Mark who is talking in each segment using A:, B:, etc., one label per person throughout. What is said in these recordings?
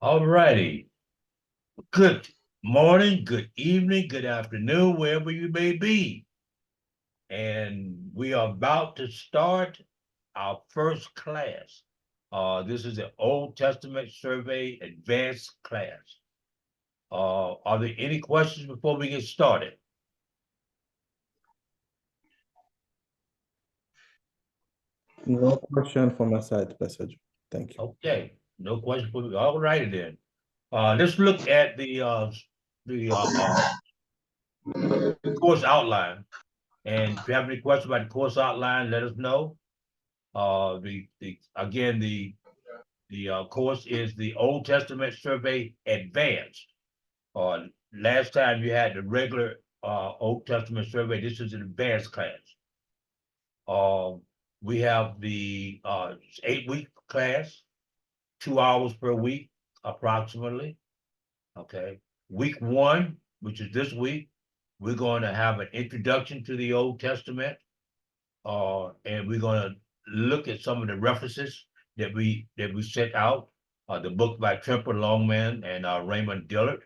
A: All righty. Good morning, good evening, good afternoon, wherever you may be. And we are about to start our first class. This is the Old Testament Survey Advanced class. Are there any questions before we get started?
B: No question from my side, Pastor. Thank you.
A: Okay, no questions for me. All righty then. Let's look at the course outline. And if you have any questions about the course outline, let us know. The course is the Old Testament Survey Advanced. Last time you had the regular Old Testament Survey. This is an advanced class. We have the 8-week class, 2 hours per week, approximately. Okay. Week 1, which is this week, we're going to have an introduction to the Old Testament. And we're going to look at some of the references that we set out. The book by Tremper Longman and Raymond Dillard.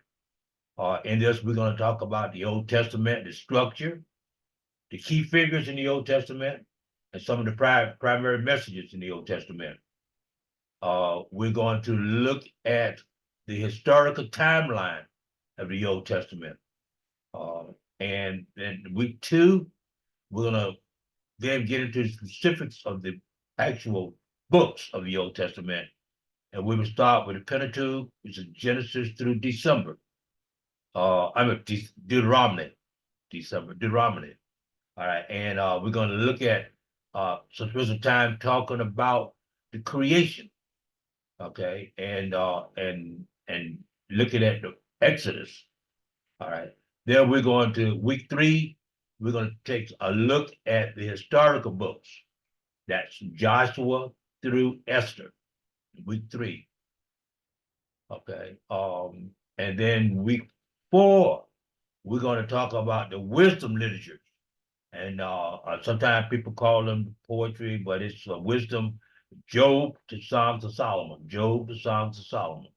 A: In this, we're going to talk about the Old Testament, the structure, the key figures in the Old Testament, and some of the primary messages in the Old Testament. We're going to look at the historical timeline of the Old Testament. And then week 2, we're going to then get into the specifics of the actual books of the Old Testament. And we will start with the Pentateuch, which is Genesis through December. Deuteronomy, Deuteronomy. All right, and we're going to look at some time talking about the creation, okay, and looking at the Exodus. All right, then we're going to week 3. We're going to take a look at the historical books. That's Joshua through Esther, week 3. Okay. And then week 4, we're going to talk about the wisdom literatures. And sometimes people call them poetry, but it's wisdom, Job to Songs of Solomon, Job to Songs of Solomon.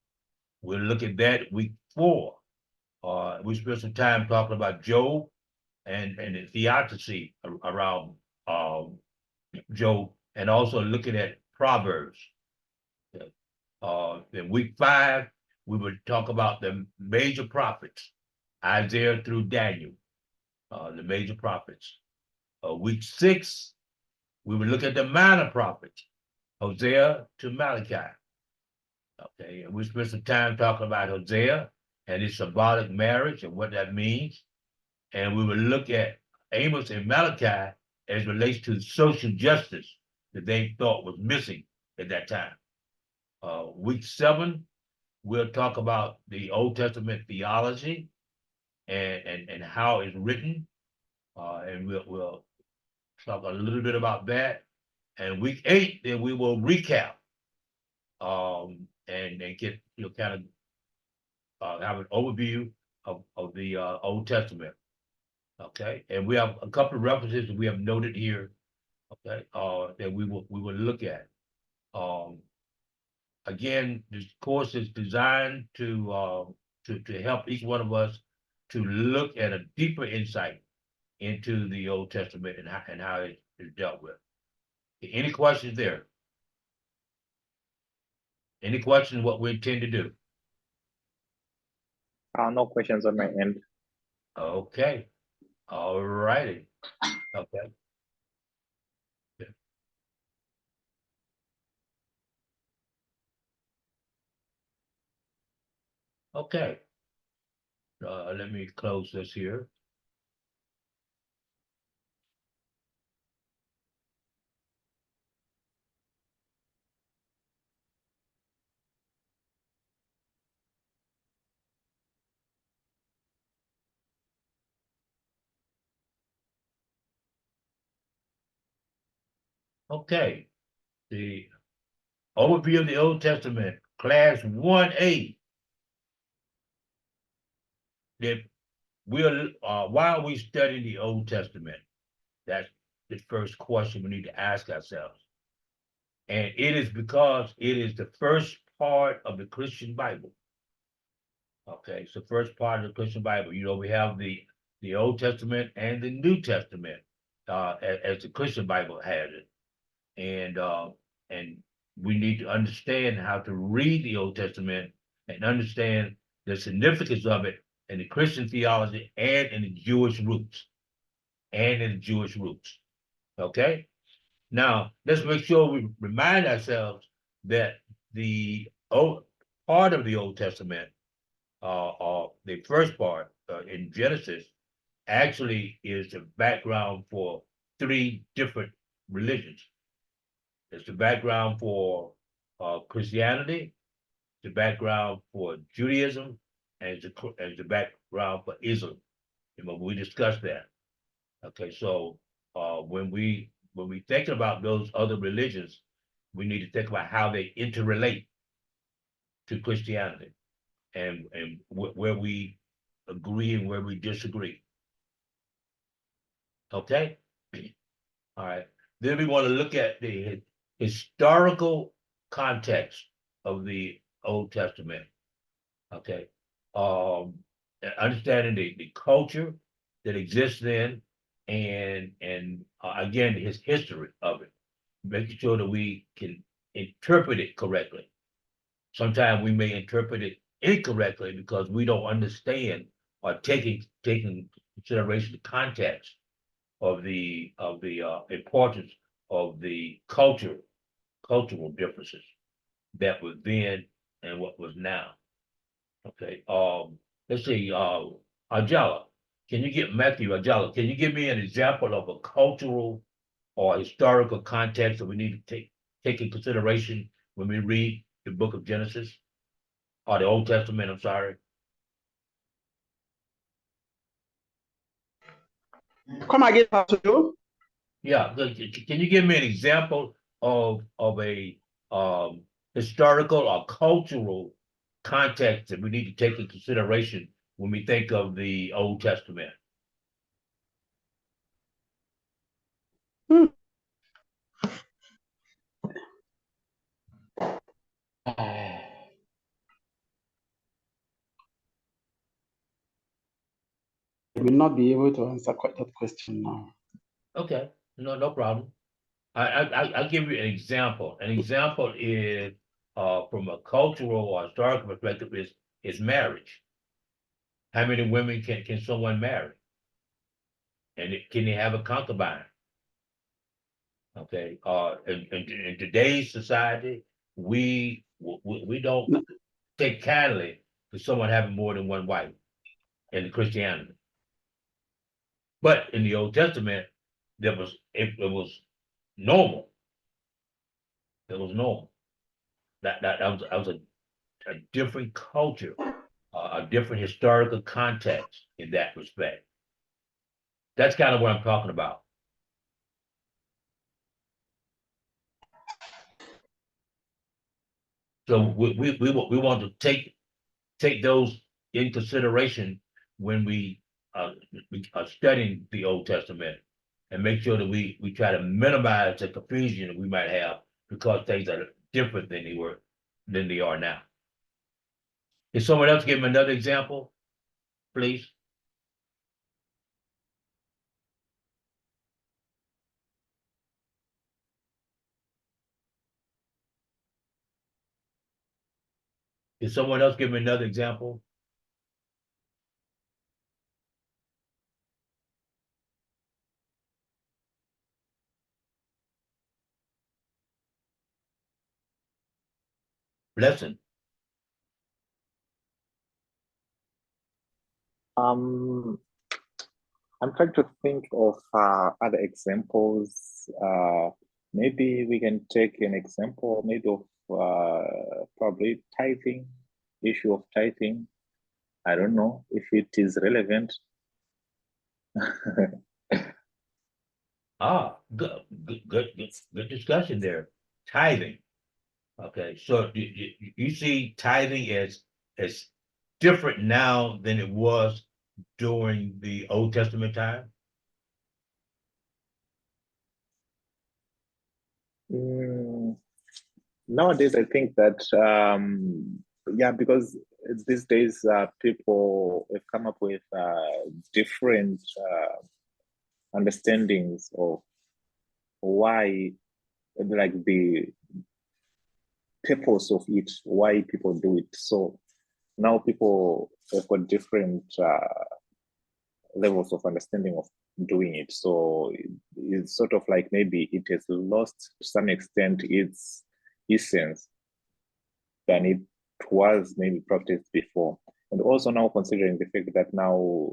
A: We'll look at that week 4. We spent some time talking about Job and the theocracy around Job, and also looking at Proverbs. In week 5, we would talk about the major prophets, Isaiah through Daniel, the major prophets. Week 6, we would look at the minor prophets, Hosea to Malachi. Okay, and we spent some time talking about Hosea and his symbolic marriage and what that means. And we would look at Amos and Malachi as relates to social justice that they thought was missing at that time. Week 7, we'll talk about the Old Testament theology and how it's written. And we'll talk a little bit about that. And week 8, then we will recap and get kind of have an overview of the Old Testament. Okay, and we have a couple of references that we have noted here. Okay, that we will look at. Again, this course is designed to help each one of us to look at a deeper insight into the Old Testament and how it is dealt with. Any questions there? Any questions what we intend to do?
C: No questions on my end.
A: Okay. All righty. Okay. Yeah. Okay. Let me close this here. Okay. The overview of the Old Testament, class 1A. That we're why are we studying the Old Testament? That's the first question we need to ask ourselves. And it is because it is the first part of the Christian Bible. Okay, it's the first part of the Christian Bible. You know, we have the Old Testament and the New Testament, as the Christian Bible has it. And we need to understand how to read the Old Testament and understand the significance of it in the Christian theology and in the Jewish roots. Okay? Now, let's make sure we remind ourselves that the old part of the Old Testament, or the first part in Genesis, actually is the background for 3 different religions. It's the background for Christianity, the background for Judaism, and it's the background for Islam. You know, we discussed that. Okay, so when we think about those other religions, we need to think about how they interrelate to Christianity, and where we agree and where we disagree. Okay, all right. Then we want to look at the historical context of the Old Testament. Okay, understanding the culture that exists then, and again his history of it, making sure that we can interpret it correctly. Sometimes we may interpret it incorrectly because we don't understand or taking consideration the context of the importance of the cultural differences that was then and what was now. Okay, let's see, Ajala, can you give Matthew Ajala, can you give me an example of a cultural or historical context that we need to take in consideration when we read the book of Genesis? Or the Old Testament, I'm sorry.
C: Come again, Pastor Joe.
A: Yeah, can you give me an example of a historical or cultural context that we need to take in consideration when we think of the Old Testament?
C: I will not be able to answer quite that question now.
A: Okay, no problem. I'll give you an example. An example is from a cultural or historical perspective is marriage. How many women can someone marry? And can they have a concubine? Okay, in today's society, we don't take kindly to someone having more than one wife in Christianity. But in the Old Testament, it was normal. It was normal. That was a different culture, a different historical context in that respect. That's kind of what I'm talking about. So we want to take those in consideration when we are studying the Old Testament, and make sure that we try to minimize the confusion that we might have because things are different than they are now. Can someone else give me another example, please? Can someone else give me another example? Lesson.
D: I'm trying to think of other examples. Maybe we can take an example, maybe of probably tithing, issue of tithing. I don't know if it is relevant.
A: Good discussion there. Tithing. Okay, so you see tithing as different now than it was during the Old Testament time?
D: Nowadays, I think that yeah, because these days people have come up with different understandings of why, like the purpose of it, why people do it. So now people have got different levels of understanding of doing it. So it's sort of like maybe it has lost to some extent its essence than it was maybe practiced before. And also now considering the fact that now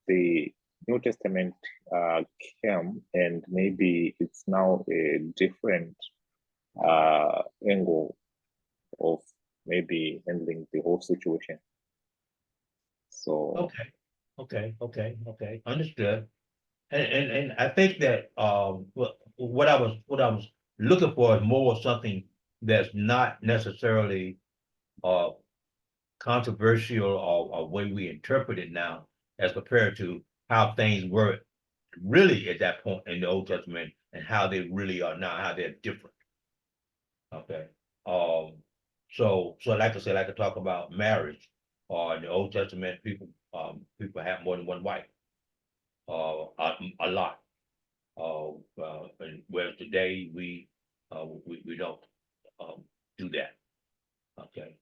D: the New Testament came and maybe it's now a different angle of maybe handling the whole situation. So
A: Okay, understood. And I think that what I was looking for is more something that's not necessarily controversial or way we interpret it now as compared to how things were really at that point in the Old Testament and how they really are now, how they're different. Okay. So like I said, I could talk about marriage. In the Old Testament, people have more than one wife. A lot. And whereas today we don't do that. Okay.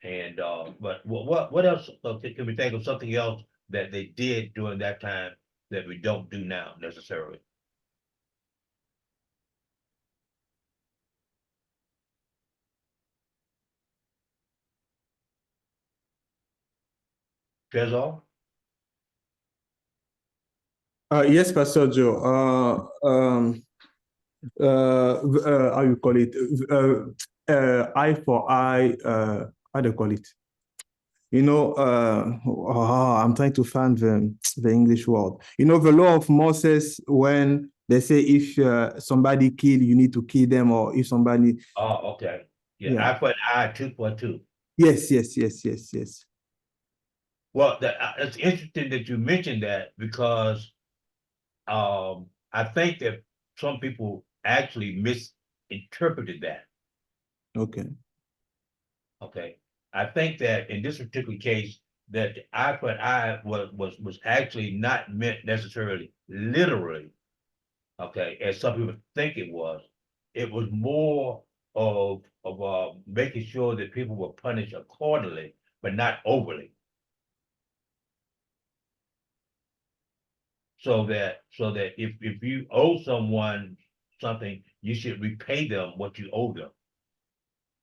A: And but what else can we think of something else that they did during that time that we don't do now necessarily? Trezor?
B: Yes, Pastor Joe. How you call it? Eye for eye. How do you call it? You know, I'm trying to find the English word. You know, the law of Moses, when they say if somebody kill, you need to kill them, or if somebody.
A: Oh, okay. Yeah,
B: Yeah.
A: eye for an eye, tooth for a tooth.
B: Yes.
A: Well, it's interesting that you mentioned that because I think that some people actually misinterpreted that.
B: Okay.
A: Okay. I think that in this particular case, that the eye for an eye was actually not meant necessarily literally, okay, as some people think it was. It was more of making sure that people were punished accordingly, but not overly. So that if you owe someone something, you should repay them what you owe them.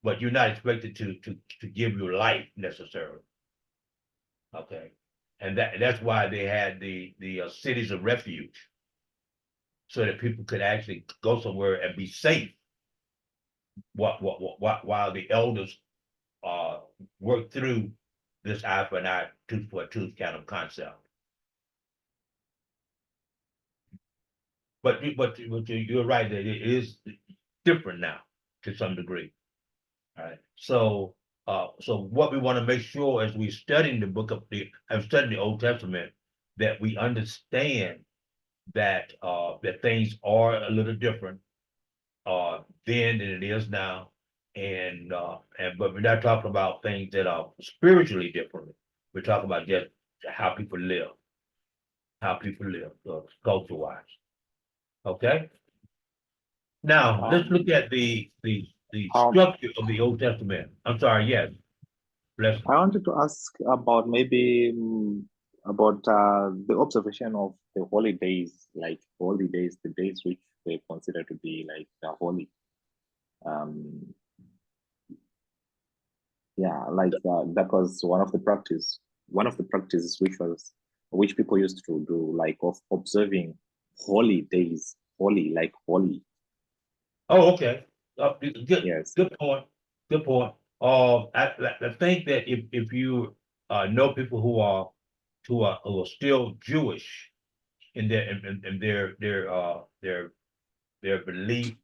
A: But you're not expected to give your life necessarily. Okay. And that's why they had the cities of refuge, so that people could actually go somewhere and be safe while the elders work through this eye for an eye, tooth for a tooth kind of concept. But you're right that it is different now to some degree. All right. So what we want to make sure as we studying the book of I'm studying the Old Testament, that we understand that that things are a little different then than it is now. And but we're not talking about things that are spiritually different. We're talking about just how people live, culture wise. Okay. Now let's look at the
D: um,
A: structure of the Old Testament. I'm sorry. Yes. Bless.
D: I wanted to ask about maybe about the observation of the holidays, like holidays, the days which they consider to be like holy. Um, yeah, like that was one of the practices which people used to do, like of observing holy days, holy like holy.
A: Oh, okay. Good,
D: Yes.
A: good point. Good point. I think that if you know people who are still Jewish in their belief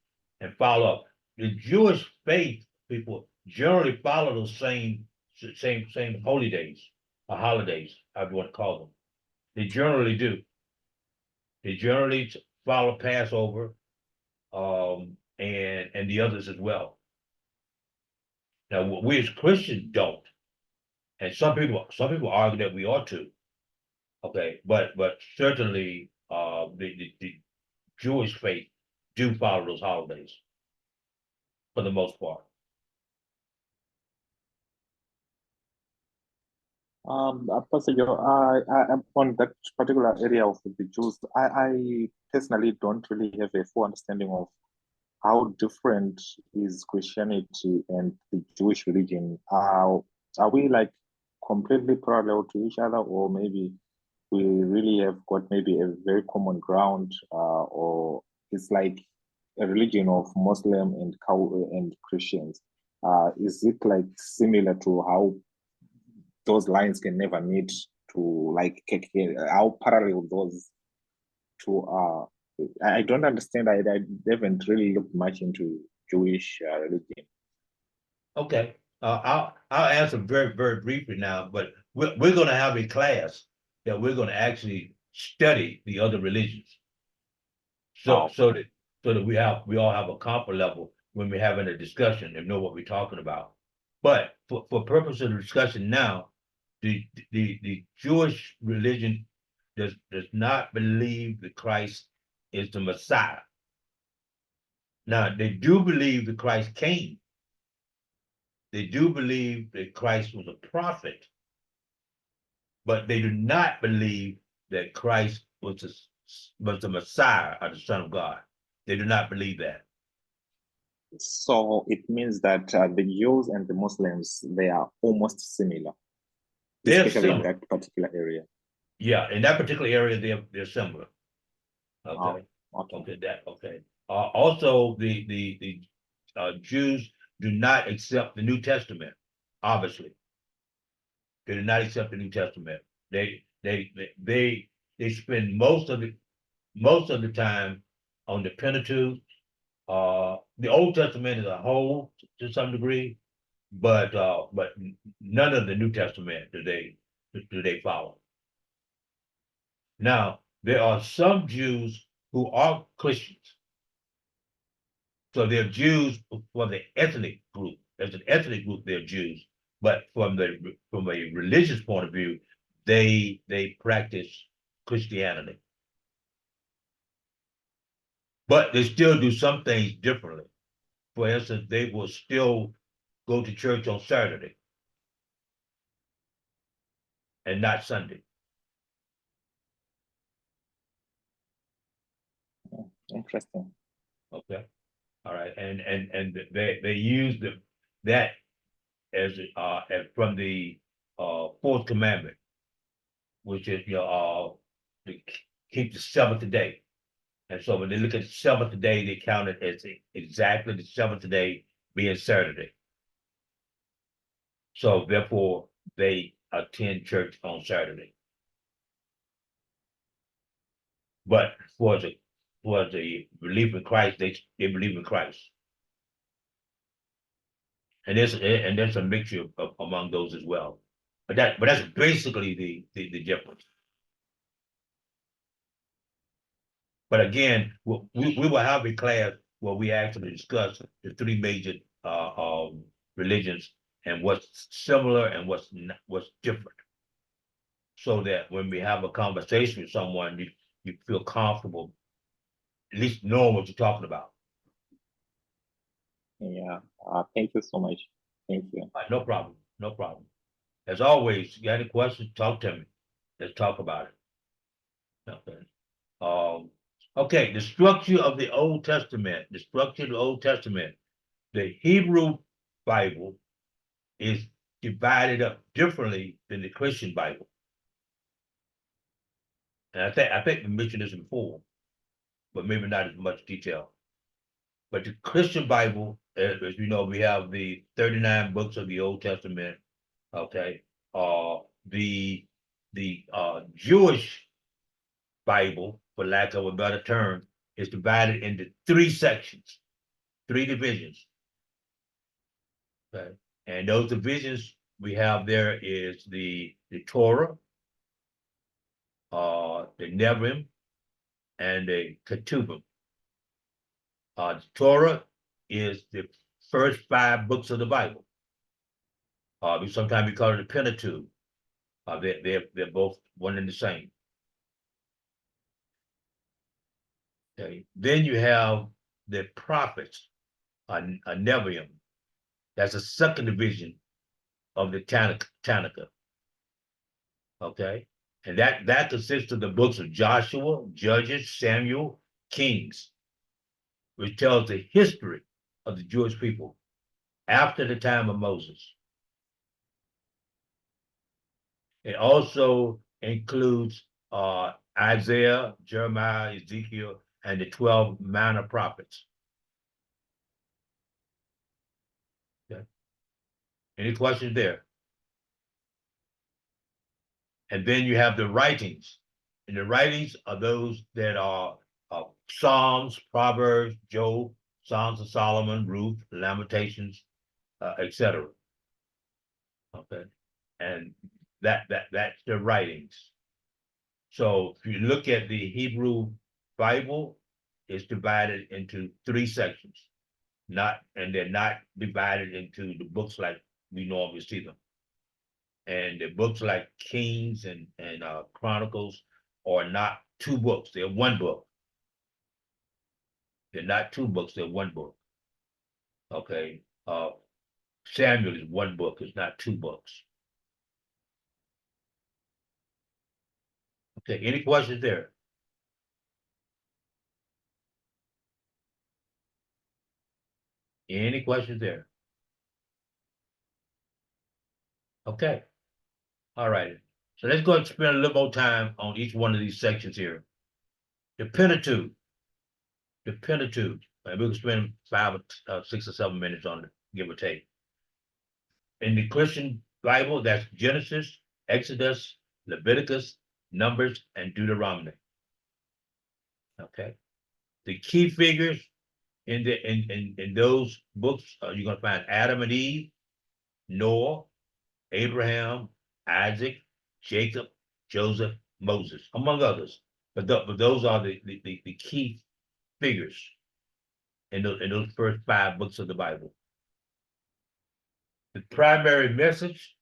A: and follow up, the Jewish faith people generally follow those same holy days or holidays, however you want to call them. They generally do. They generally follow Passover, and the others as well. Now, we as Christians don't. And some people argue that we ought to. Okay, but certainly, the Jewish faith do follow those holidays for the most part.
D: Pastor Joe, I'm on that particular area of the Jews. I personally don't really have a full understanding of how different is Christianity and the Jewish religion. Are we like completely parallel to each other, or maybe we really have got maybe a very common ground, or it's like a religion of Muslim and Christians? Is it like similar to how those lines can never meet, to like how parallel those two are? I don't understand. I haven't really looked much into Jewish religion.
A: Okay, I'll answer very briefly now, but we're gonna have a class that we're gonna actually study the other religions. So,
D: Oh.
A: so that we all have a comfort level when we're having a discussion and know what we're talking about. But for purpose of the discussion now, the Jewish religion does not believe that Christ is the Messiah. Now, they do believe that Christ came. They do believe that Christ was a prophet, but they do not believe that Christ was the Messiah or the Son of God. They do not believe that.
D: So it means that the Jews and the Muslims, they are almost similar,
A: They're
D: especially in
A: similar.
D: that particular area.
A: Yeah, in that particular area, they're similar. Okay.
D: Okay.
A: Okay. Also, the Jews do not accept the New Testament. Obviously, they do not accept the New Testament. They spend most of the time on the Pentateuch. The Old Testament as a whole, to some degree, but none of the New Testament do they follow. Now, there are some Jews who are Christians. So they're Jews for the ethnic group. As an ethnic group, they're Jews. But from a religious point of view, they practice Christianity. But they still do some things differently. For instance, they will still go to church on Saturday and not Sunday.
D: Interesting.
A: Okay. All right. And they use that as from the fourth commandment, which is to keep the seventh day. And so when they look at the seventh day, they count it as exactly the seventh day being Saturday. So therefore, they attend church on Saturday. But for the belief in Christ, they believe in Christ. And there's a mixture among those as well. But that's basically the difference. But again, we will have a class where we actually discuss the three major religions and what's similar and what's different. So that when we have a conversation with someone, you feel comfortable, at least knowing what you're talking about.
D: Yeah. Thank you so much. Thank you.
A: No problem. No problem. As always, you got any questions, talk to me. Let's talk about it. Okay. Okay, the structure of the Old Testament, the Hebrew Bible is divided up differently than the Christian Bible. And I think we mentioned this before, but maybe not as much detail. But the Christian Bible, as you know, we have the 39 books of the Old Testament. Okay. The Jewish Bible, for lack of a better term, is divided into three sections, three divisions. Okay. And those divisions we have there is the Torah, the Nevi'im, and the Ketuvim. The Torah is the first 5 books of the Bible. Sometimes we call it the Pentateuch. They're both one and the same. Okay, then you have the prophets, a Nevi'im. That's a second division of the Tanakh. Okay, and that consists of the books of Joshua, Judges, Samuel, Kings, which tells the history of the Jewish people after the time of Moses. It also includes Isaiah, Jeremiah, Ezekiel, and the 12 minor prophets. Okay. Any questions there? And then you have the writings. And the writings are those that are Psalms, Proverbs, Job, Songs of Solomon, Ruth, Lamentations, etc. Okay, and that's the writings. So if you look at the Hebrew Bible, it's divided into 3 sections, and they're not divided into the books like we normally see them. And the books like Kings and Chronicles are not 2 books, they're 1 book. They're not 2 books, they're 1 book. Okay, Samuel is 1 book, it's not 2 books. Okay, any questions there? Any questions there? Okay. All right. So let's go and spend a little more time on each one of these sections here. The Pentateuch. The Pentateuch. And we can spend 5 or 6 or 7 minutes on it, give or take. In the Christian Bible, that's Genesis, Exodus, Leviticus, Numbers, and Deuteronomy. Okay. The key figures in those books, you're gonna find Adam and Eve, Noah, Abraham, Isaac, Jacob, Joseph, Moses, among others. But those are the key figures in those first 5 books of the Bible. The primary message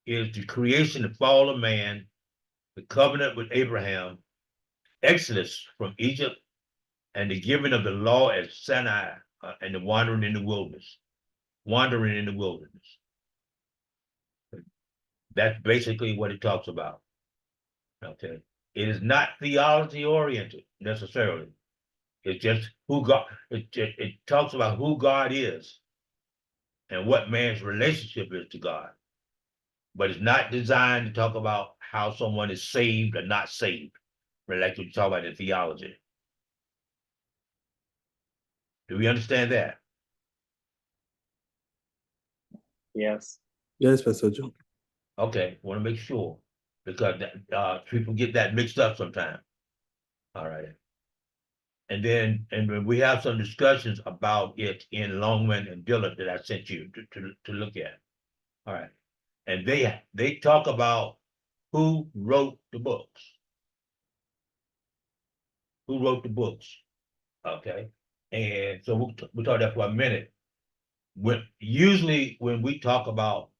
A: is the creation and fall of man, the covenant with Abraham, Exodus from Egypt, and the giving of the law at Sinai, and the wandering in the wilderness. Wandering in the wilderness. That's basically what it talks about. Okay. It is not theology oriented necessarily. It's just who God, it talks about who God is and what man's relationship is to God. But it's not designed to talk about how someone is saved or not saved, like we talk about in theology. Do we understand that?
D: Yes.
B: Yes, Pastor John.
A: Okay, want to make sure because people get that mixed up sometimes. All right. And when we have some discussions about it in Longman and Dillard that I sent you to look at. All right. And they talk about who wrote the books. Who wrote the books? Okay. And so we'll talk that for a minute. Usually when we talk about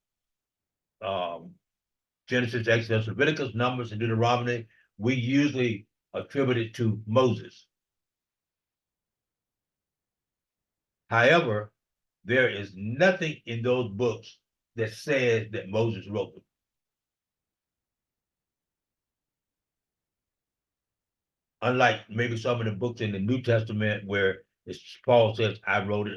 A: Genesis, Exodus, Leviticus, Numbers, and Deuteronomy, we usually attribute it to Moses. However, there is nothing in those books that says that Moses wrote them. Unlike maybe some of the books in the New Testament where Paul says, I wrote it,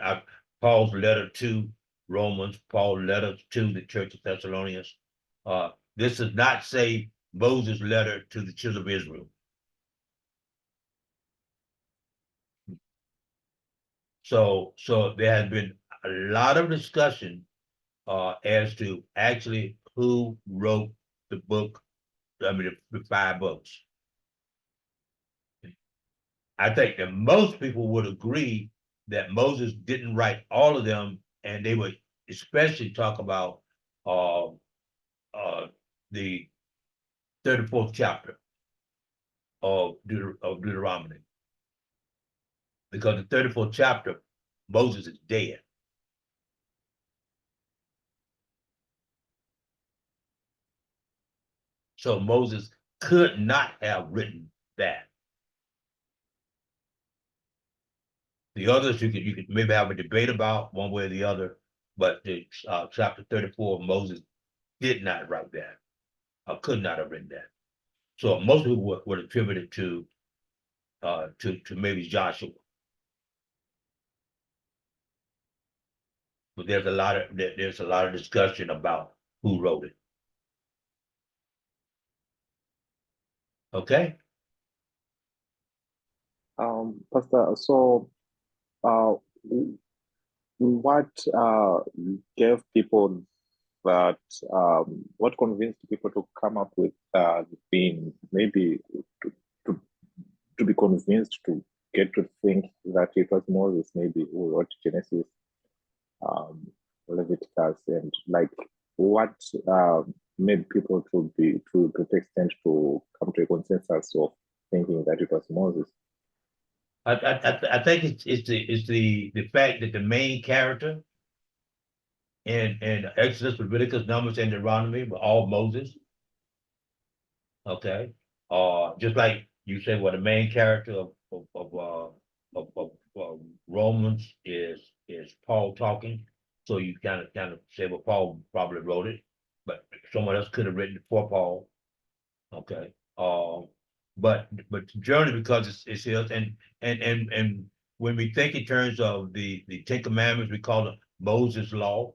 A: Paul's letter to Romans, Paul's letter to the Church of Thessalonians. This does not say Moses' letter to the children of Israel. So there has been a lot of discussion as to actually who wrote the book, the 5 books. I think that most people would agree that Moses didn't write all of them, and they would especially talk about the 34th chapter of Deuteronomy. Because the 34th chapter, Moses is dead. So Moses could not have written that. The others you could maybe have a debate about one way or the other, but the chapter 34, Moses did not write that, or could not have written that. So most people would attribute it to maybe Joshua. But there's a lot of discussion about who wrote it. Okay.
D: Pastor, so what gave people that what convinced people to come up with being maybe to, to be convinced to get to think that it was Moses maybe who wrote Genesis, Leviticus, and like what made people to the extent to come to a consensus of thinking that it was Moses?
A: I think it's the fact that the main character in Exodus, Leviticus, Numbers, and Deuteronomy were all Moses. Okay. Just like you said, well, the main character of Romans is Paul talking. So you kind of say, well, Paul probably wrote it, but someone else could have written it for Paul. Okay. But generally because it's his, and when we think in terms of the Ten Commandments, we call it Moses' law,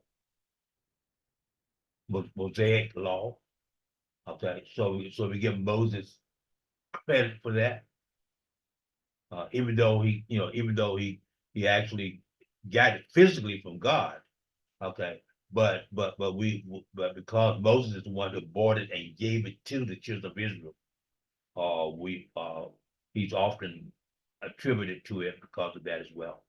A: Mosaic law. Okay, so we give Moses credit for that, even though he actually got it physically from God. Okay, but because Moses is the one who bought it and gave it to the children of Israel, he's often attributed to it because of that as well.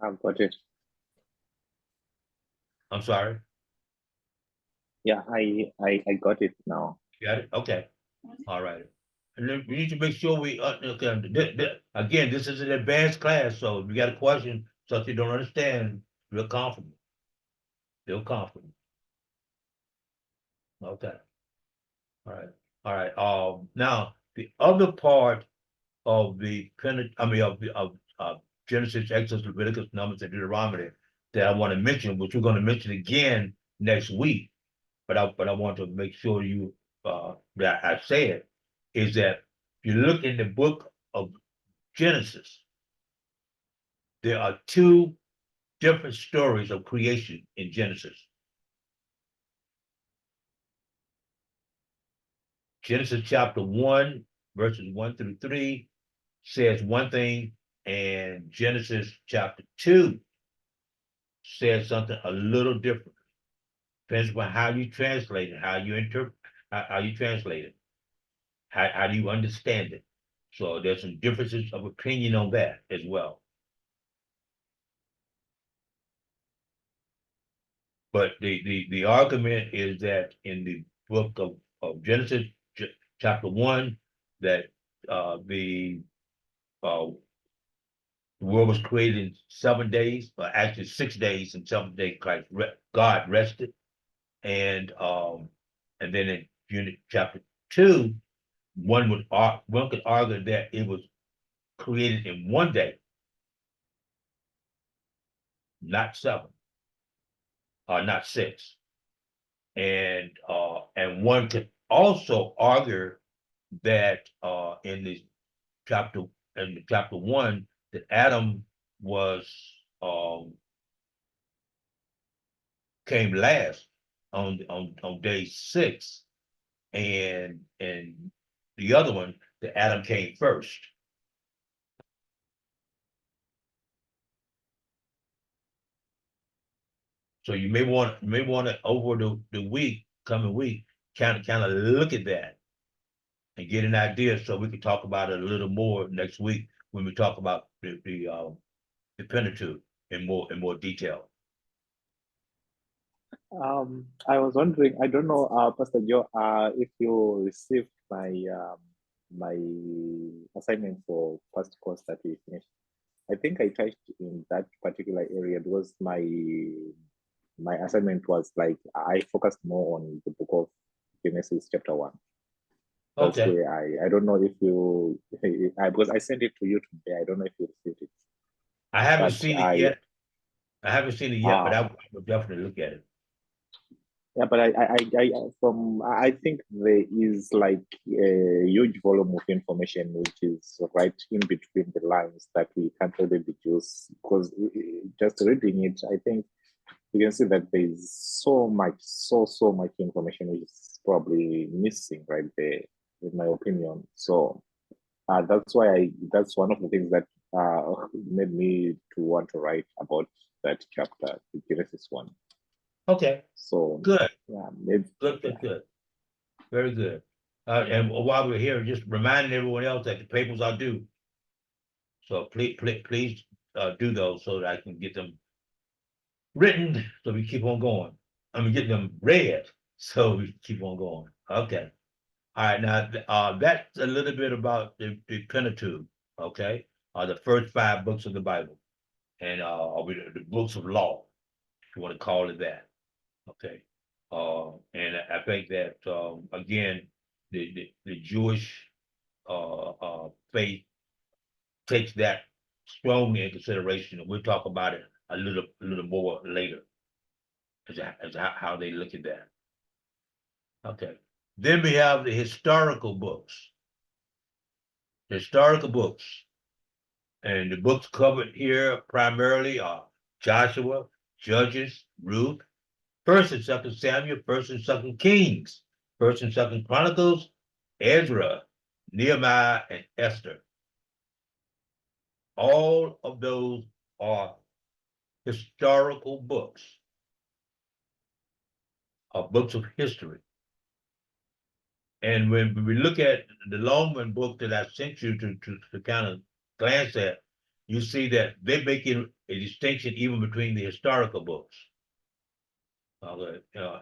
D: I've got it.
A: I'm sorry.
D: Yeah, I got it now.
A: Got it? Okay. All right. And then we need to make sure we, okay, again, this is an advanced class, so if you got a question, something you don't understand, feel confident. Feel confident. Okay. All right. All right. Now the other part of of Genesis, Exodus, Leviticus, Numbers, and Deuteronomy that I want to mention, which we're going to mention again next week, but I want to make sure you that I say it, is that if you look in the book of Genesis, there are two different stories of creation in Genesis. Genesis chapter 1, verses 1 through 3 says one thing, and Genesis chapter 2 says something a little different. Depends on how you translate it, how you interpret, how you translate it, how do you understand it. So there's some differences of opinion on that as well. But the argument is that in the book of Genesis, chapter 1, that the world was created in 7 days, or actually 6 days, and 7 days God rested. And then in unit chapter 2, one could argue that it was created in 1 day, not 7, or not 6. And one could also argue that in chapter 1, that Adam was came last on day 6, and the other one, that Adam came first. So you may want to over the coming week, kind of look at that and get an idea, so we can talk about it a little more next week when we talk about the Pentateuch in more detail.
D: I was wondering, I don't know, Pastor Joe, if you received my my assignment for first course that we finished. I think I touched in that particular area because my assignment was like I focused more on the book of Genesis chapter 1. That's
A: Okay,
D: where I don't know if you because I sent it to you today. I don't know if you received it.
A: I haven't
D: But
A: seen it yet. I haven't seen it yet, but I
D: ah
A: will definitely look at it.
D: yeah, but I think there is like a huge volume of information which is right in between the lines that we can't really deduce because just reading it, I think you can see that there is so much information which is probably missing right there, in my opinion. So that's one of the things that made me to want to write about that chapter, the Genesis one.
A: Okay,
D: So
A: good,
D: yeah, maybe,
A: good,
D: yeah.
A: good, good. Very good. And while we're here, just reminding everyone else that the papers are due. So please do those so that I can get them written, so we keep on going. I mean, get them read, so we keep on going. Okay. All right, now, that's a little bit about the Pentateuch, okay? The first 5 books of the Bible, and or the books of law, if you want to call it that, okay? And I think that, again, the Jewish faith takes that strongly in consideration, and we'll talk about it a little more later, as how they look at that. Okay. Then we have the historical books. Historical books. And the books covered here primarily are Joshua, Judges, Ruth, First and Second Samuel, First and Second Kings, First and Second Chronicles, Ezra, Nehemiah, and Esther. All of those are historical books, books of history. And when we look at the Longman book that I sent you to kind of glance at, you see that they're making a distinction even between the historical books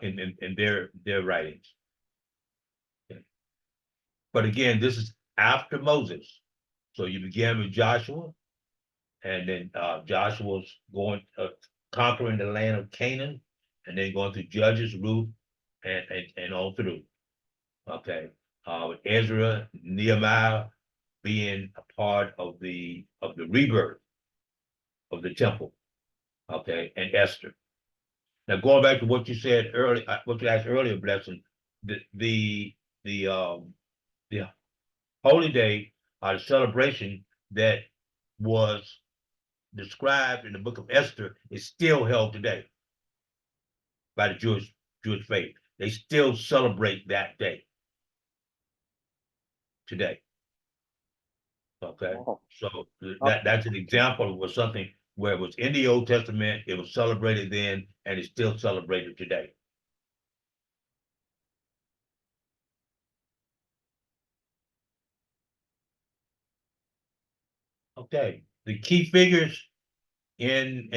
A: in their writings. Okay. But again, this is after Moses. So you began with Joshua, and then Joshua's going conquering the land of Canaan, and then going through Judges, Ruth, and on through. Okay, with Ezra, Nehemiah being a part of the rebirth of the temple. Okay, and Esther. Now going back to what you said earlier, what you asked earlier, Blessing, the holy day, the celebration that was described in the book of Esther is still held today by the Jewish faith. They still celebrate that day today. Okay,
D: Oh,
A: so that's an example of something where it was in the Old Testament, it was celebrated then, and it's still celebrated today. Okay, the key figures in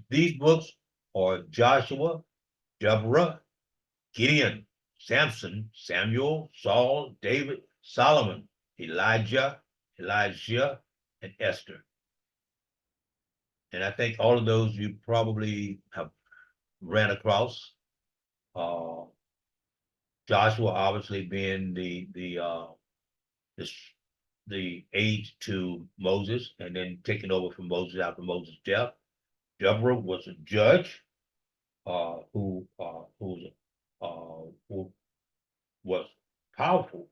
A: these books are Joshua, Deborah, Gideon, Samson, Samuel, Saul, David, Solomon, Elijah, and Esther. And I think all of those you probably have ran across. Joshua obviously being the age to Moses, and then taking over from Moses after Moses' death. Deborah was a judge who was powerful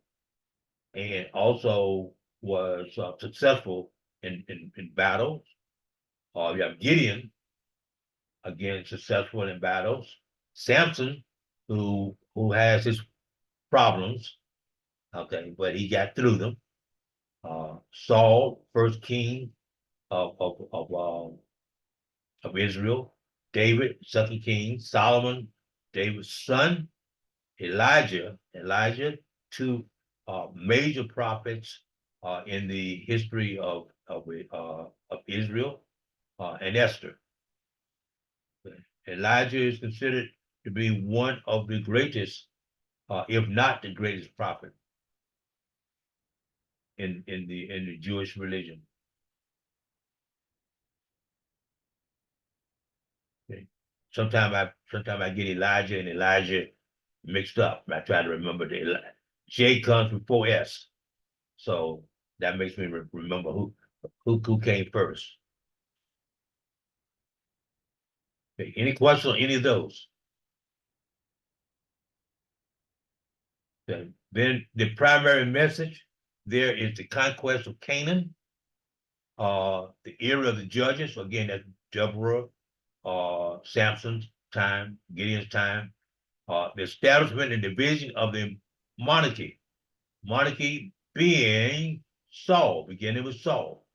A: and also was successful in battles. You have Gideon, again, successful in battles. Samson, who has his problems, okay, but he got through them. Saul, first king of Israel. David, second king. Solomon, David's son. Elijah, two major prophets in the history of Israel, and Esther. Elijah is considered to be one of the greatest, if not the greatest prophet in the Jewish religion. Sometimes I get Elijah and Elijah mixed up. I try to remember J comes before S. So that makes me remember who came first. Okay, any questions on any of those? Okay. Then the primary message there is the conquest of Canaan. The era of the judges, again, that's Deborah, Samson's time, Gideon's time. The establishment and division of the monarchy. Monarchy being Saul, beginning with Saul.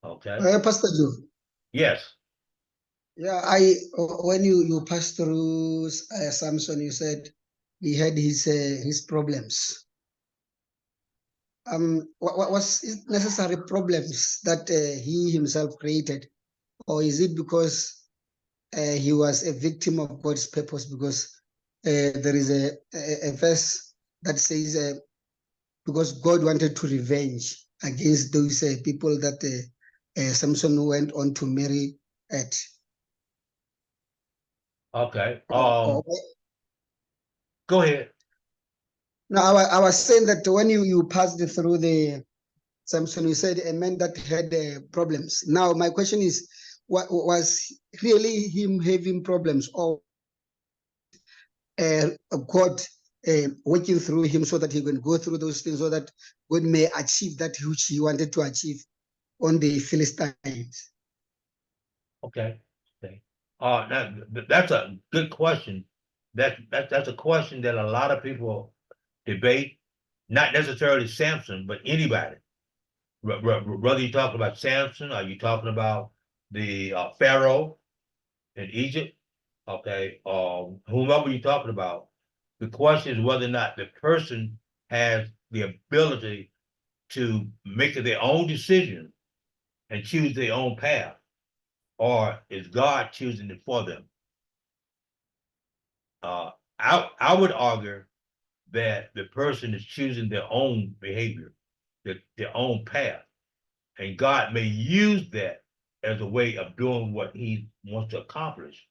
A: Okay.
E: Pastor Joe.
A: Yes.
E: Yeah, when you passed through Samson, you said he had his problems. What was necessary problems that he himself created, or is it because he was a victim of God's purpose? Because there is a verse that says, because God wanted to revenge against those people that Samson went on to marry at.
A: Okay.
E: Or-
A: Go ahead.
E: No, I was saying that when you passed through the Samson, you said a man that had problems. Now my question is, what was really him having problems, or God working through him so that he can go through those things, so that God may achieve that which he wanted to achieve on the Philistines?
A: Okay. Okay. That's a good question. That's a question that a lot of people debate. Not necessarily Samson, but anybody. Whether you talk about Samson or you talking about the Pharaoh in Egypt, okay, whomever you're talking about, the question is whether or not the person has the ability to make their own decision and choose their own path, or is God choosing it for them? I would argue that the person is choosing their own behavior, their own path, and God may use that as a way of doing what he wants to accomplish,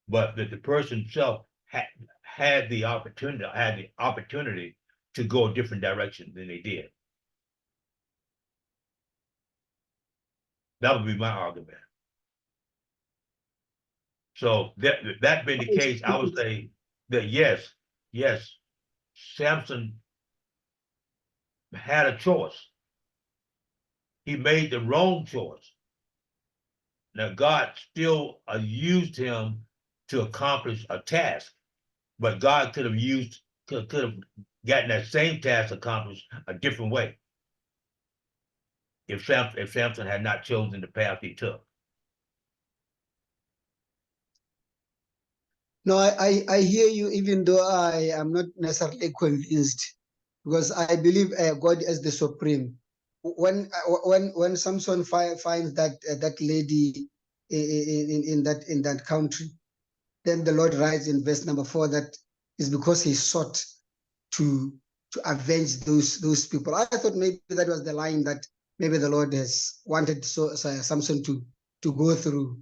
A: but that the person himself had the opportunity to go a different direction than they did. That would be my argument. So that being the case, I would say that yes, Samson had a choice. He made the wrong choice. Now God still used him to accomplish a task, but God could have gotten that same task accomplished a different way if Samson had not chosen the path he took.
E: No, I hear you, even though I am not necessarily convinced, because I believe God as the supreme. When Samson finds that lady in that country, then the Lord writes in verse number 4 that is because he sought to avenge those people. I thought maybe that was the line that maybe the Lord has wanted Samson to go through,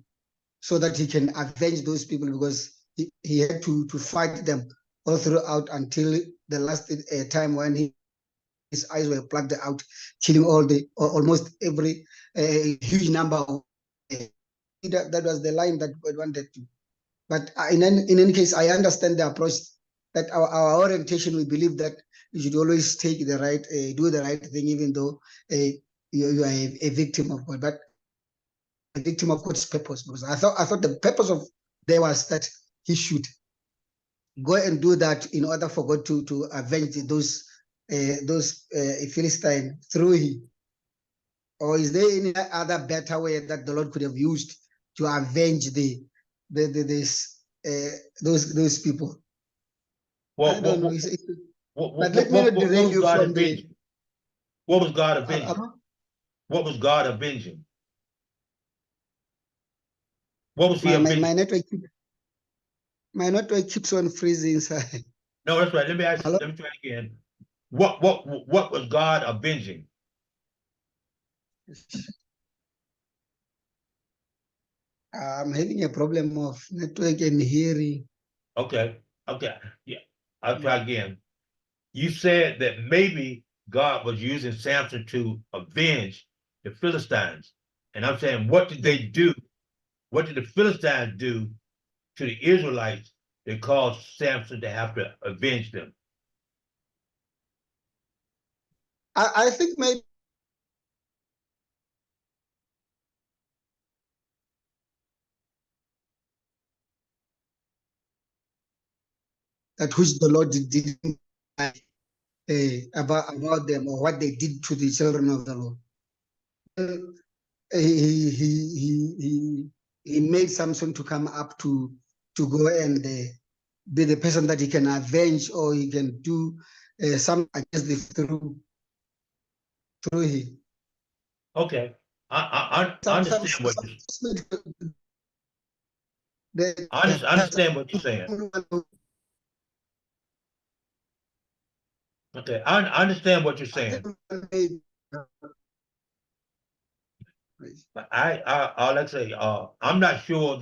E: so that he can avenge those people, because he had to fight them all throughout until the last time when his eyes were plucked out, killing almost every huge number of. That was the line that God wanted to. But in any case, I understand the approach that our orientation, we believe that you should always take the right, do the right thing, even though you are a victim of God. But a victim of God's purpose, because I thought the purpose of there was that he should go and do that in order for God to avenge those Philistines through him. Or is there any other better way that the Lord could have used to avenge those people?
A: Well,
E: I don't know.
A: what
E: Let me not
A: was
E: derail you
A: God
E: from the.
A: avenging? What was God avenging? What was God avenging? What was he avenging?
E: My network keeps on freezing.
A: No, that's right. Let me ask you, let me try again. What was God avenging?
E: I'm having a problem of network and hearing.
A: Okay, yeah, I'll try again. You said that maybe God was using Samson to avenge the Philistines. And I'm saying, what did they do? What did the Philistines do to the Israelites that caused Samson to have to avenge them?
E: I think maybe that which the Lord didn't about them or what they did to the children of the Lord. He made Samson to come up to go and be the person that he can avenge or he can do some against the through him.
A: Okay, I understand what I understand what you're saying. Okay, I understand what you're saying. But like I say, I'm not sure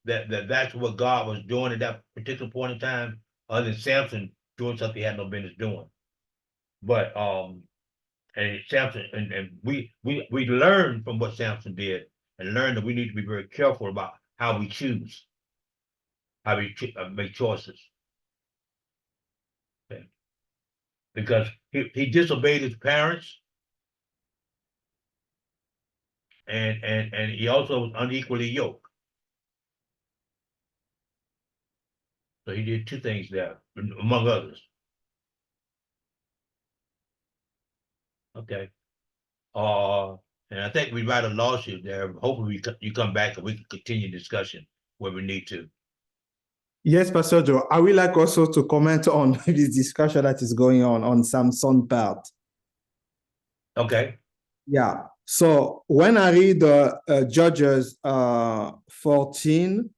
A: that's what God was doing at that particular point in time, other than Samson doing something he had no business doing. But and Samson and we learned from what Samson did and learned that we need to be very careful about how we choose, how we make choices. Okay. Because he disobeyed his parents, and he also was unequally yoked. So he did two things there, among others. Okay. And I think we write a lawsuit there. Hopefully you come back and we can continue discussion where we need to.
B: Yes, Pastor Joe. I would like also to comment on this discussion that is going on Samson's part.
A: Okay.
B: Yeah. So when I read Judges 14,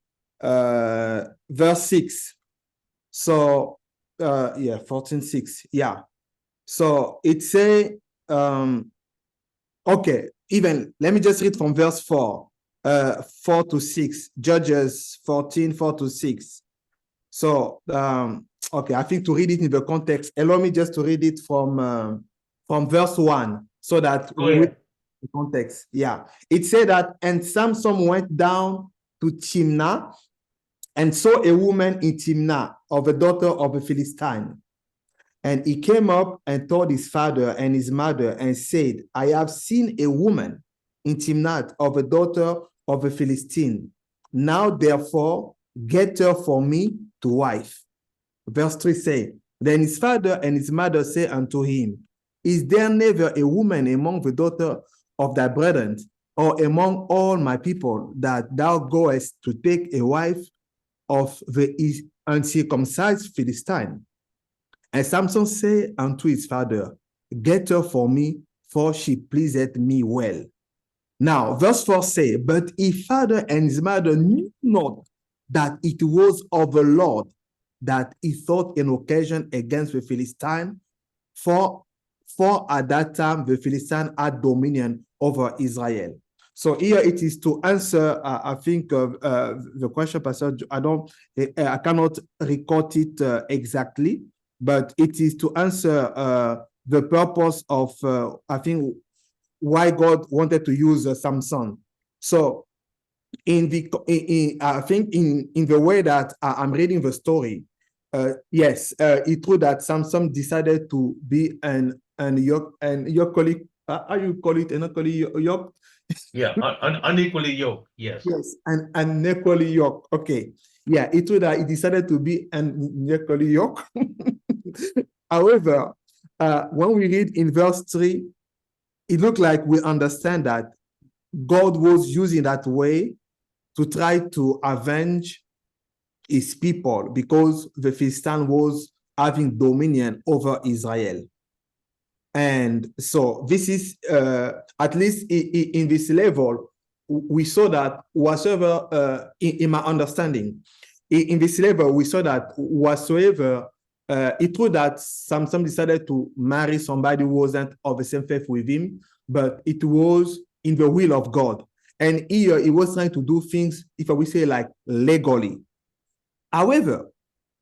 B: verse 6. So 14:6. Yeah. So it say, okay, even let me just read from verse 4, 4 to 6, Judges 14, 4 to 6. So, okay, I think to read it in the context, allow me just to read it from verse 1 so that
A: Go ahead.
B: the context. Yeah. It said that, and Samson went down to Timnah and saw a woman in Timnah of a daughter of a Philistine. And he came up and told his father and his mother and said, I have seen a woman in Timnah of a daughter of a Philistine. Now, therefore, get her for me to wife. Verse 3 say, then his father and his mother say unto him, is there never a woman among the daughter of thy brethren, or among all my people, that thou goest to take a wife of the uncircumcised Philistine? And Samson said unto his father, get her for me, for she pleaseth me well. Now, verse 4 say, but his father and his mother knew not that it was of the Lord that he thought an occasion against the Philistine, for at that time the Philistine had dominion over Israel. So here it is to answer, I think, the question, Pastor. I cannot record it exactly, but it is to answer the purpose of, I think, why God wanted to use Samson. So I think in the way that I'm reading the story, yes, it's true that Samson decided to be an yoke colleague. How you call it? An yoke?
A: Yeah, unequally yoked. Yes.
B: Yes, and unequally yoked. Okay. Yeah, it's true that he decided to be unequally yoked. However, when we read in verse 3, it looks like we understand that God was using that way to try to avenge his people because the Philistine was having dominion over Israel. And so this is, at least in this level, we saw that whatsoever, in my understanding, in this level, we saw that whatsoever, it's true that Samson decided to marry somebody who wasn't of the same faith with him, but it was in the will of God. And here he was trying to do things, if I would say, like legally. However,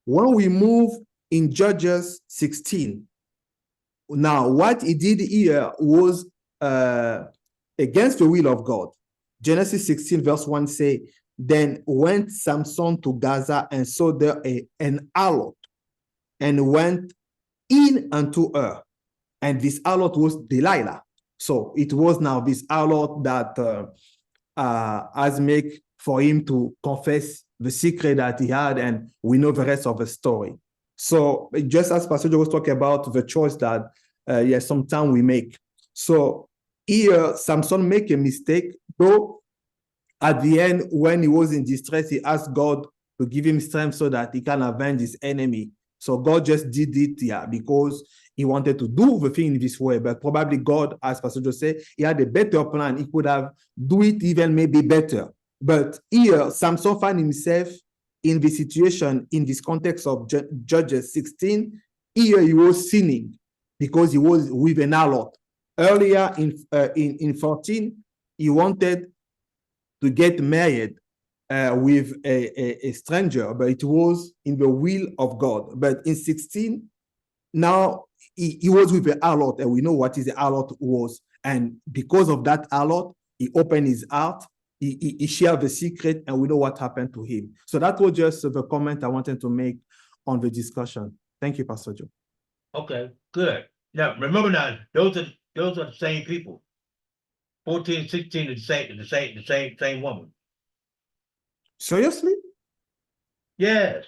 B: when we move in Judges 16, now what he did here was against the will of God. Genesis 16 verse 1 say, then went Samson to Gaza and saw there an harlot, and went in unto her. And this harlot was Delilah. So it was now this harlot that has make for him to confess the secret that he had, and we know the rest of the story. So just as Pastor Joe was talking about the choice that sometimes we make. So here Samson make a mistake, though at the end when he was in distress, he asked God to give him strength so that he can avenge his enemy. So God just did it because he wanted to do the thing in this way, but probably God, as Pastor Joe said, he had a better plan. He could have do it even maybe better. But here, Samson found himself in the situation, in this context of Judges 16. Here he was sinning because he was with an harlot. Earlier in 14, he wanted to get married with a stranger, but it was in the will of God. But in 16, now he was with the harlot, and we know what the harlot was. And because of that harlot, he opened his heart, he shared the secret, and we know what happened to him. So that was just the comment I wanted to make on the discussion. Thank you, Pastor Joe.
A: Okay, good. Now, remember now, those are the same people. 14, 16 is the same woman.
B: Seriously?
A: Yes.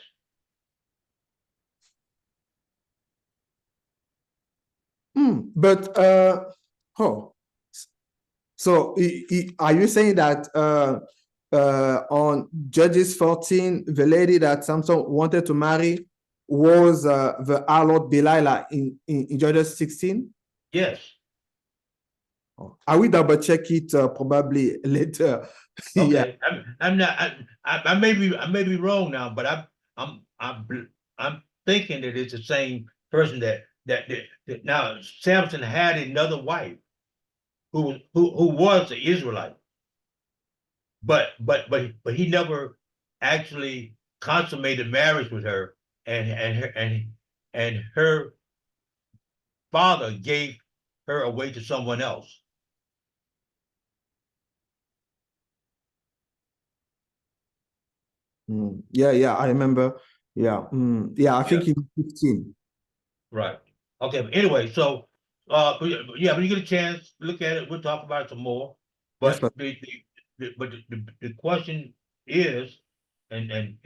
B: But so are you saying that on Judges 14, the lady that Samson wanted to marry was the harlot Delilah in Judges 16?
A: Yes.
B: I will double check it probably later.
A: Okay. I'm not. I may be wrong now, but I'm thinking that it's the same person that now Samson had another wife who was an Israelite, but he never actually consummated marriage with her, and her father gave her away to someone else.
B: Yeah, I remember. Yeah, I think he was 15.
A: Right. Okay. But anyway, so when you get a chance, look at it. We'll talk about it some more. But
B: Yes,
A: the question is, and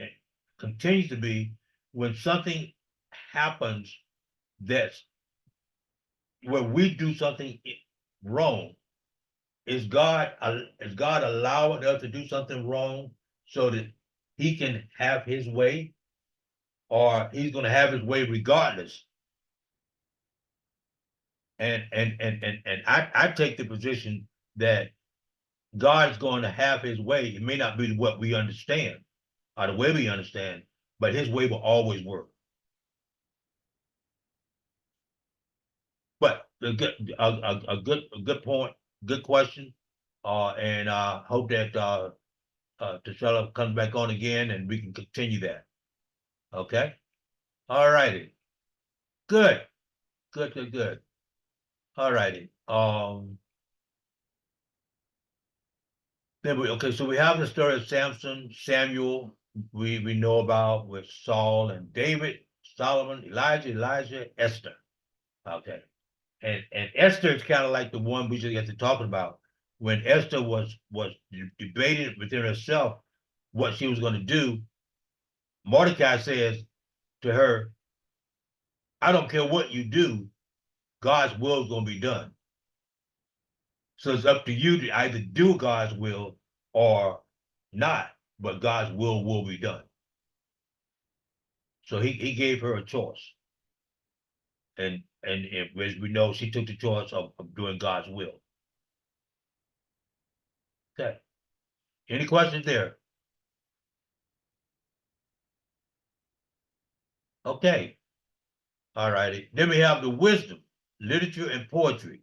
A: continues to be, when something happens that's where we do something wrong, is God allowing us to do something wrong so that He can have His way, or He's going to have His way regardless? And I take the position that God's going to have His way. It may not be what we understand or the way we understand, but His way will always work. But a good point, good question, and hope that Tashella comes back on again and we can continue that. Okay. All righty. Good. All righty. Okay, so we have the story of Samson, Samuel, we know about with Saul and David, Solomon, Elijah, Esther. Okay. And Esther is kind of like the one we just got to talking about. When Esther was debating within herself what she was going to do, Mordecai says to her, I don't care what you do, God's will is going to be done. So it's up to you to either do God's will or not, but God's will be done. So he gave her a choice. And as we know, she took the choice of doing God's will. Okay. Any questions there? Okay. All righty. Then we have the wisdom, literature, and poetry.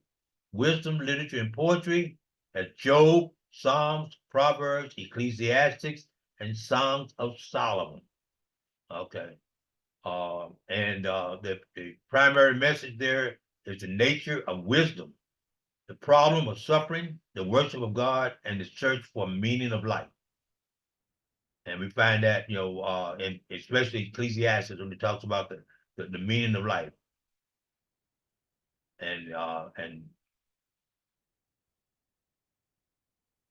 A: Wisdom, literature, and poetry. That's Job, Psalms, Proverbs, Ecclesiastics, and Songs of Solomon. Okay. The primary message there is the nature of wisdom, the problem of suffering, the worship of God, and the search for meaning of life. And we find that, in especially Ecclesiastes when it talks about the meaning of life. And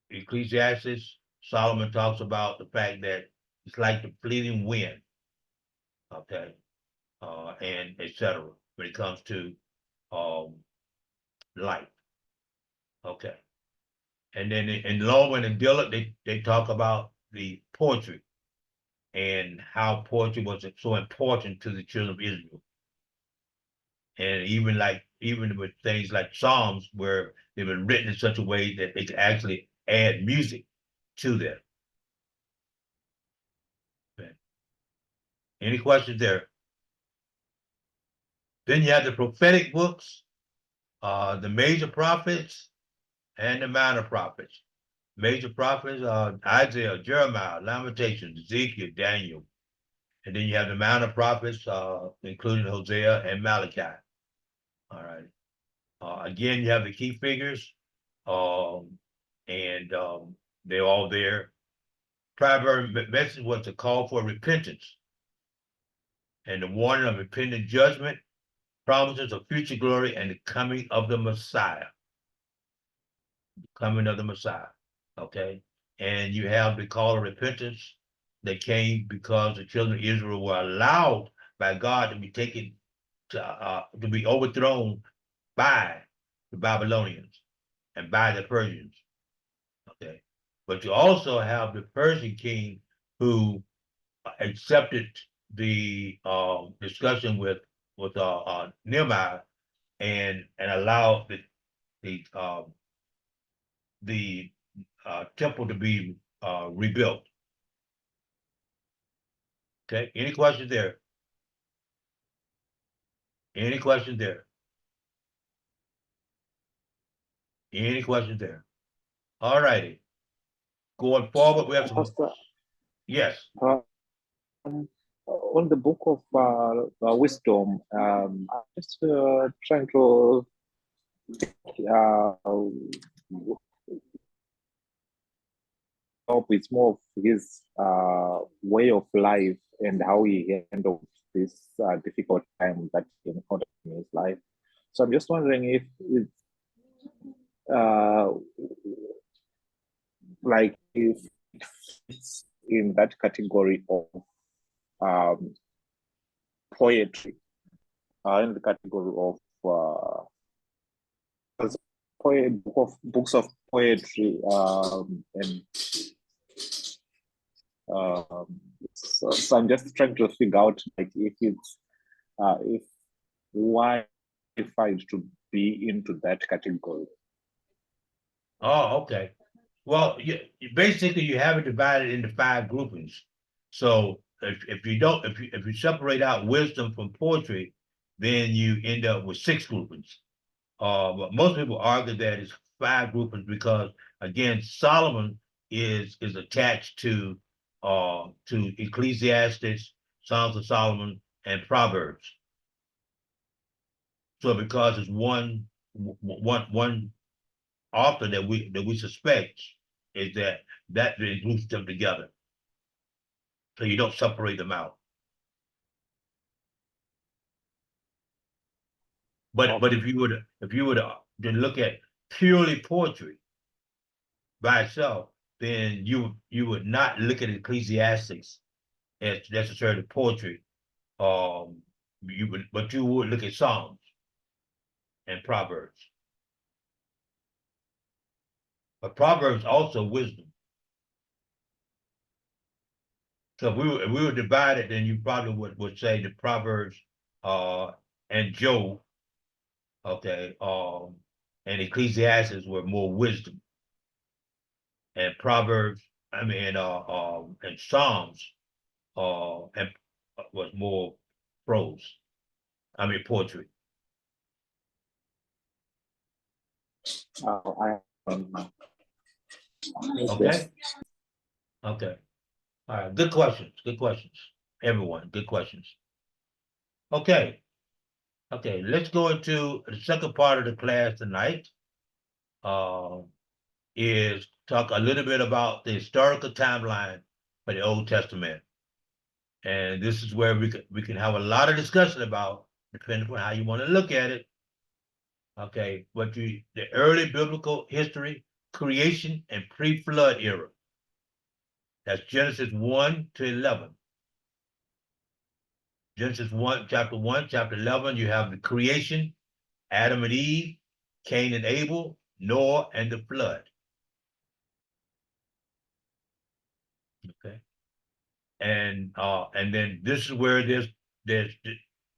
A: Ecclesiastes, Solomon talks about the fact that it's like the fleeting wind, okay, and etc. when it comes to life, okay. And then in Longman and Dillard, they talk about the poetry and how poetry was so important to the children of Israel. And even with things like Psalms, where they've been written in such a way that they could actually add music to them. Okay. Any questions there? Then you have the prophetic books, the major prophets, and the minor prophets. Major prophets are Isaiah, Jeremiah, Lamentations, Ezekiel, Daniel. And then you have the minor prophets, including Hosea and Malachi. All right. Again, you have the key figures, and they're all there. Primary message was to call for repentance and the warning of impending judgment, promises of future glory, and the coming of the Messiah. Coming of the Messiah. Okay. And you have the call of repentance that came because the children of Israel were allowed by God to be taken to be overthrown by the Babylonians and by the Persians. Okay. But you also have the Persian king who accepted the discussion with Nehemiah and allowed the temple to be rebuilt. Okay, any questions there? Any questions there? Any questions there? All righty. Going forward, we have some.
D: Pastor,
A: Yes.
D: On the book of wisdom, I'm just trying to it's more of his way of life and how he handled this difficult time that he encountered in his life. So I'm just wondering if it's like if it's in that category of poetry, in the category of books of poetry, and so I'm just trying to figure out like if it's if why qualified to be into that category.
A: Oh, okay. Well, basically you have it divided into 5 groupings. So if you separate out wisdom from poetry, then you end up with 6 groupings. But most people argue that it's 5 groupings because again, Solomon is attached to Ecclesiastes, Songs of Solomon, and Proverbs. So because it's one author that we suspect is that groups them together. So you don't separate them out. But if you were to look at purely poetry by itself, then you would not look at Ecclesiastics as necessarily poetry. But you would look at Psalms and Proverbs. But Proverbs also wisdom. So if we were divided, then you probably would say the Proverbs and Job, okay, and Ecclesiastes were more wisdom. And Proverbs, and Psalms and was more prose. Poetry.
D: I don't know.
A: Okay? Okay. All right, good questions, everyone, good questions. Okay. Okay, let's go into the second part of the class tonight. Is talk a little bit about the historical timeline for the Old Testament. And this is where we can have a lot of discussion about, depending on how you want to look at it. Okay, but the early biblical history, creation, and pre-flood era. That's Genesis 1 to 11. Genesis 1, chapter 1, chapter 11, you have the creation, Adam and Eve, Cain and Abel, Noah, and the flood. Okay. And then this is where there's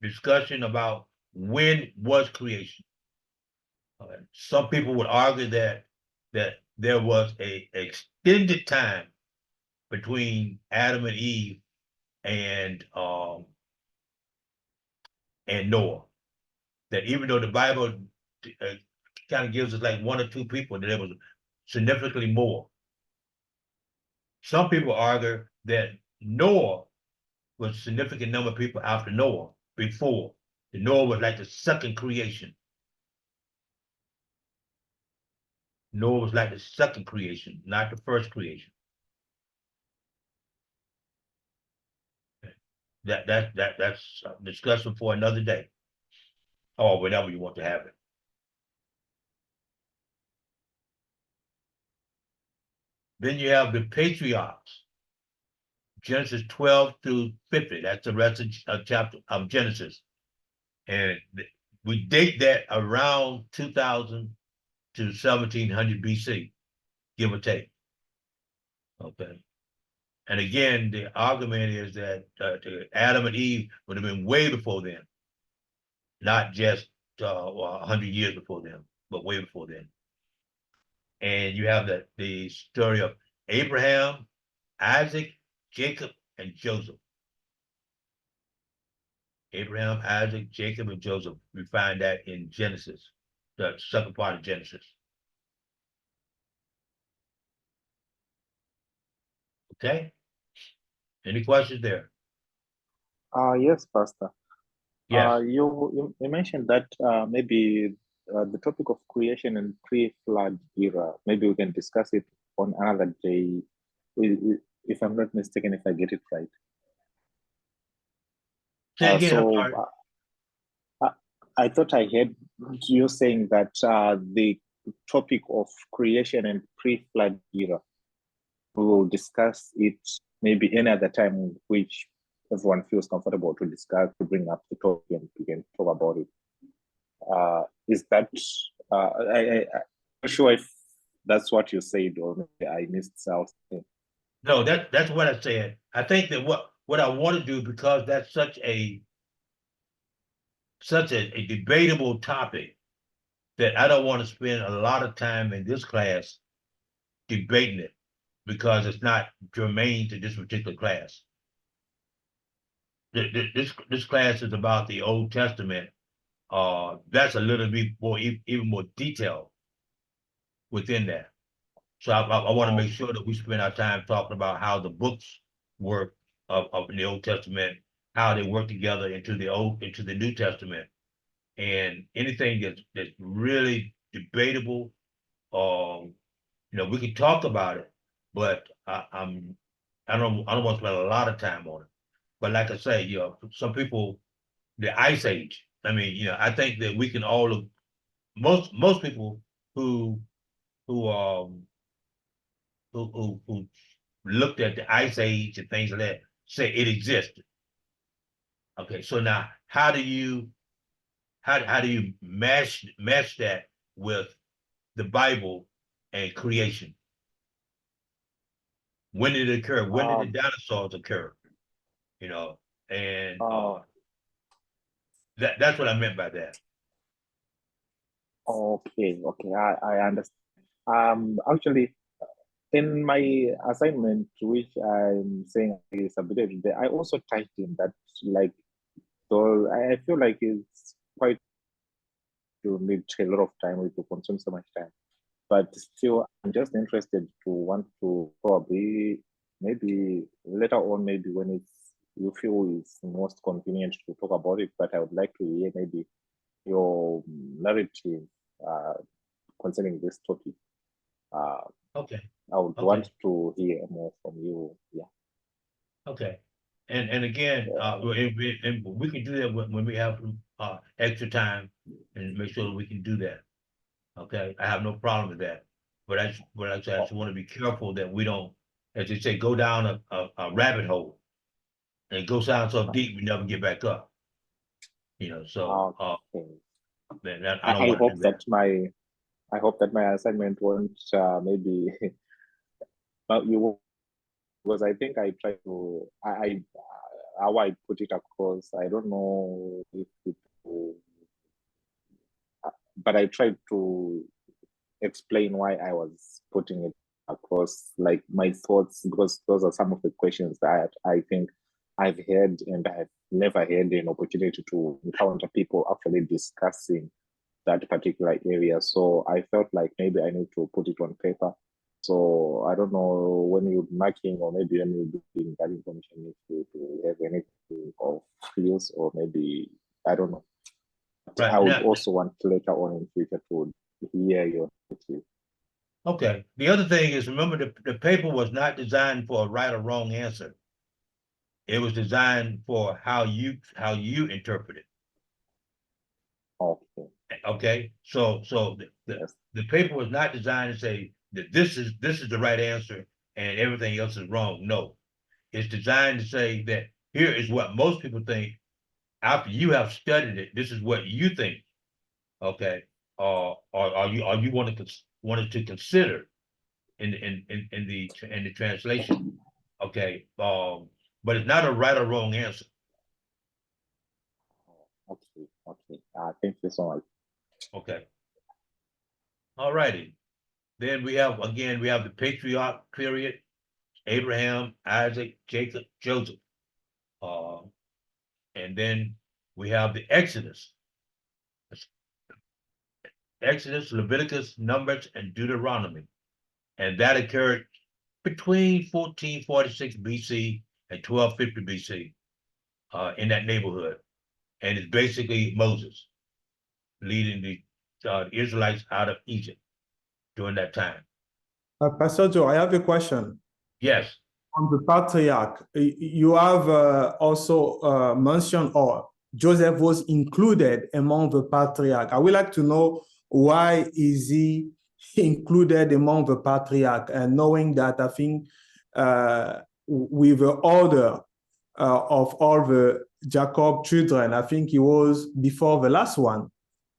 A: discussion about when was creation. Some people would argue that there was a extended time between Adam and Eve and Noah. That even though the Bible kind of gives us like one or two people, that there was significantly more. Some people argue that Noah was a significant number of people after Noah before. Noah was like the second creation. Noah was like the second creation, not the first creation. That's a discussion for another day, or whenever you want to have it. Then you have the patriarchs, Genesis 12 through 50. That's the rest of chapter of Genesis, and we date that around 2000 to 1700 BC, give or take. Okay. And again, the argument is that Adam and Eve would have been way before them, not just 100 years before them, but way before then. And you have the story of Abraham, Isaac, Jacob, and Joseph. Abraham, Isaac, Jacob, and Joseph. We find that in Genesis, the second part of Genesis. Okay. Any questions there?
D: Yes, Pastor.
A: Yes.
D: You mentioned that maybe the topic of creation and pre-flood era, maybe we can discuss it on another day, if I'm not mistaken, if I get it right.
A: Say again, I'm sorry.
D: I thought I heard you saying that the topic of creation and pre-flood era, we will discuss it maybe any other time in which everyone feels comfortable to discuss, to bring up the topic and we can talk about it. Is that, I'm not sure if that's what you said or maybe I missed something.
A: No, that's what I said. I think that what I want to do, because that's such a debatable topic, that I don't want to spend a lot of time in this class debating it, because it's not germane to this particular class. This class is about the Old Testament. That's a little bit more, even more detailed within that. So I want to make sure that we spend our time talking about how the books work of the Old Testament, how they work together into the New Testament, and anything that's really debatable. We can talk about it, but I don't want to spend a lot of time on it. But like I say, some people, the Ice Age. I mean, I think that we can all, most people who looked at the Ice Age and things like that say it existed. Okay, so now how do you match that with the Bible and creation? When did it occur? When did the dinosaurs occur? And that's what I meant by that.
D: Okay, I understand. Actually, in my assignment, which I'm saying is submitted today, I also typed in that, like, so I feel like it's quite to need a lot of time, to consume so much time. but still, I'm just interested to want to probably maybe later on, maybe when you feel it's most convenient to talk about it, but I would like to hear maybe your narrative concerning this topic.
A: Okay,
D: I would
A: Okay.
D: want to hear more from you. Yeah.
A: okay. And again, and we can do that when we have extra time and make sure that we can do that. Okay, I have no problem with that. But I just want to be careful that we don't, as they say, go down a rabbit hole. And it goes down so deep, we never get back up. You know, so
D: Okay.
A: man, I don't
D: I
A: want to
D: hope
A: do that.
D: I hope that my assignment won't maybe but you, because I think I try to I how I put it across. I don't know if it will, but I tried to explain why I was putting it across, like my thoughts, because those are some of the questions that I think I've heard, and I've never had an opportunity to encounter people actually discussing that particular area. So I felt like maybe I need to put it on paper. So I don't know when you're marking or maybe when you're doing that information, if you have anything of use, or maybe I don't know. But
A: Right
D: I would
A: now,
D: also want later on in future to hear your narrative.
A: okay. The other thing is, remember, the paper was not designed for a right or wrong answer. It was designed for how you interpret it.
D: Okay.
A: Okay, so
D: Yes.
A: the paper was not designed to say that this is the right answer and everything else is wrong. No, it's designed to say that here is what most people think. After you have studied it, this is what you think. Okay, or you wanted to consider in the translation. Okay, but it's not a right or wrong answer.
D: Okay. Okay. Thank you so much.
A: Okay, all righty. Then we have the patriarch period. Abraham, Isaac, Jacob, Joseph. And then we have the Exodus. Exodus, Leviticus, Numbers, and Deuteronomy. And that occurred between 1446 BC and 1250 BC in that neighborhood. And it's basically Moses leading the Israelites out of Egypt during that time.
B: Pastor Joe, I have a question.
A: Yes.
B: On the patriarch, you have also mentioned, or Joseph was included among the patriarch. I would like to know, why is he included among the patriarch? And knowing that, I think with the order of all the Jacob children, I think he was before the last one.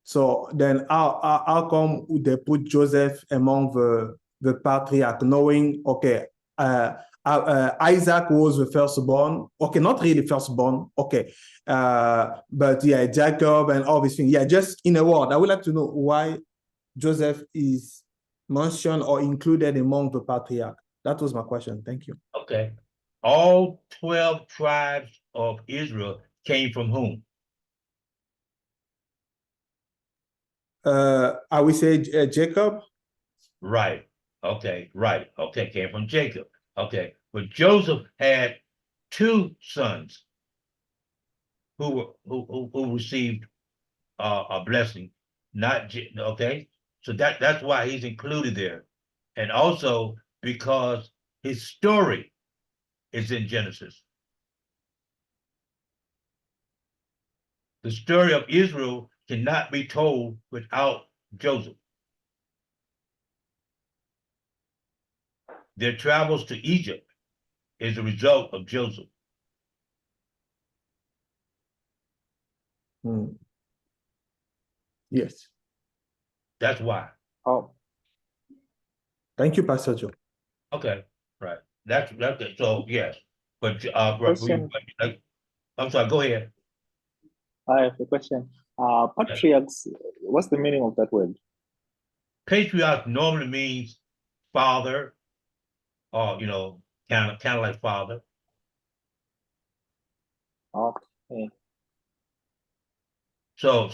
B: So then how come they put Joseph among the patriarch, knowing, okay, Isaac was the firstborn. Okay, not really firstborn. Okay, but yeah, Jacob and all these things. Yeah, just in a word, I would like to know why Joseph is mentioned or included among the patriarch. That was my question. Thank you.
A: Okay. All 12 tribes of Israel came from whom?
B: I would say Jacob.
A: Right. Okay. Right. Okay. Came from Jacob. Okay. But Joseph had two sons who received a blessing. Okay. So that's why he's included there, and also because his story is in Genesis. The story of Israel cannot be told without Joseph. Their travels to Egypt is a result of Joseph.
B: Yes.
A: That's why.
D: Oh,
B: Thank you, Pastor Joe.
A: Okay, right. That's it. So yes, but
D: question.
A: I'm sorry. Go ahead.
D: I have a question. Patriarchs, what's the meaning of that word?
A: Patriarch normally means father, or kind of like father.
D: Okay.
A: So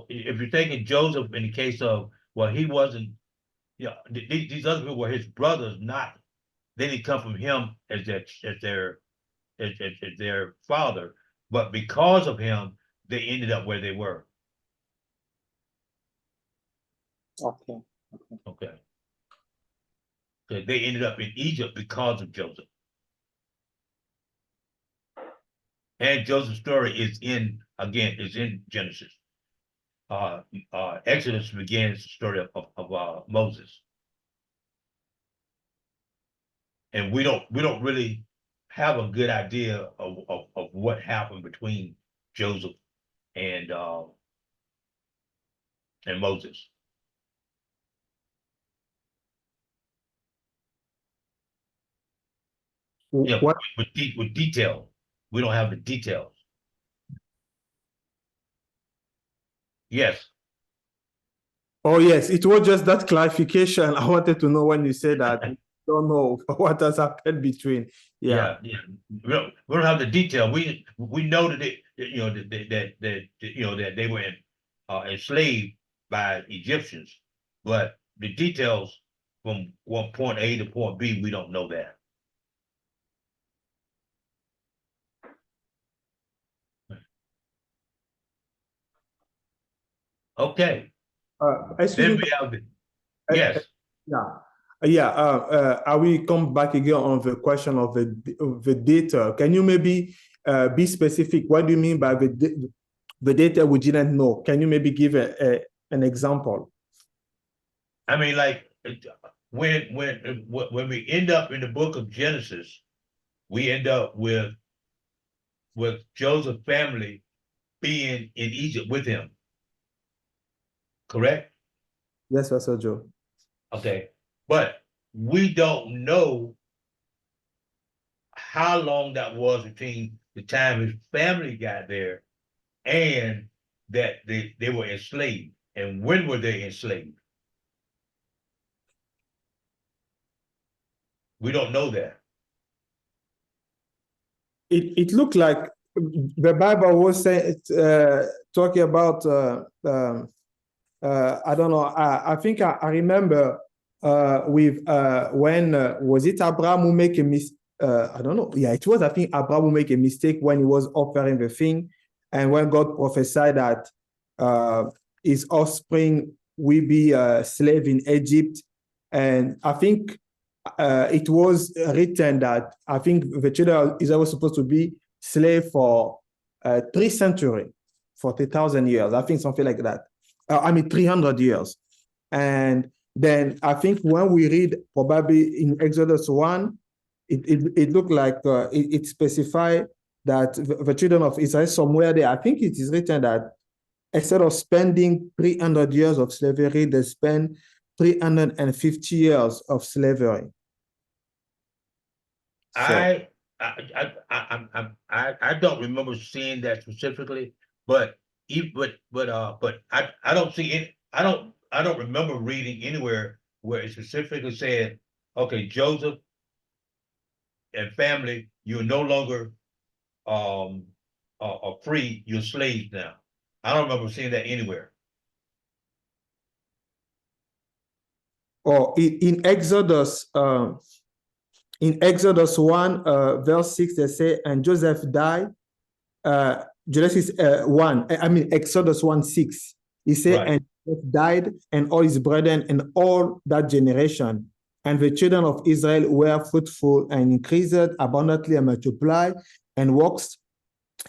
A: if you're taking Joseph in the case of, well, he wasn't Yeah, these other people were his brothers, not, they didn't come from him as their father, but because of him, they ended up where they were.
D: Okay.
A: Okay. So they ended up in Egypt because of Joseph. And Joseph's story is in Genesis. Exodus begins the story of Moses. And we don't really have a good idea of what happened between Joseph and Moses. Yeah,
B: What?
A: with detail. We don't have the details. Yes.
B: Oh, yes, it was just that clarification. I wanted to know when you say that. We don't know what has happened between. Yeah.
A: Yeah. We don't have the detail. We know that that they were enslaved by Egyptians, but the details from point A to point B, we don't know that. Okay.
B: Excuse
A: Then
B: me.
A: we have yes.
B: Yeah. I will come back again on the question of the data. Can you maybe be specific? What do you mean by the data we didn't know? Can you maybe give an example?
A: I mean, like when we end up in the book of Genesis, we end up with Joseph's family being in Egypt with him. Correct?
B: Yes, Pastor Joe.
A: Okay. But we don't know how long that was between the time his family got there and that they were enslaved. And when were they enslaved? We don't know that.
B: It looked like the Bible was saying, talking about, I don't know, I think I remember with when, was it Abraham who make a mistake? I don't know. Yeah, it was, I think Abraham who make a mistake when he was offering the thing. And when God prophesied that his offspring will be a slave in Egypt. And I think it was written that I think the children of Israel were supposed to be slave for 3 centuries, for 3,000 years. I think something like that. 300 years. And then I think when we read probably in Exodus 1, it looked like it specified that the children of Israel somewhere there, I think it is written that instead of spending 300 years of slavery, they spend 350 years of slavery. So,
A: I don't remember seeing that specifically, but I don't see it. I don't remember reading anywhere where it specifically said, okay, Joseph and family, you're no longer are free, you're slaves now. I don't remember seeing that anywhere.
B: or in Exodus 1, verse 6, they say, and Joseph died. Genesis 1, Exodus 1:6. He said,
A: Right.
B: and Joseph died, and all his brethren, and all that generation. And the children of Israel were fruitful and increased abundantly and multiplied and waxed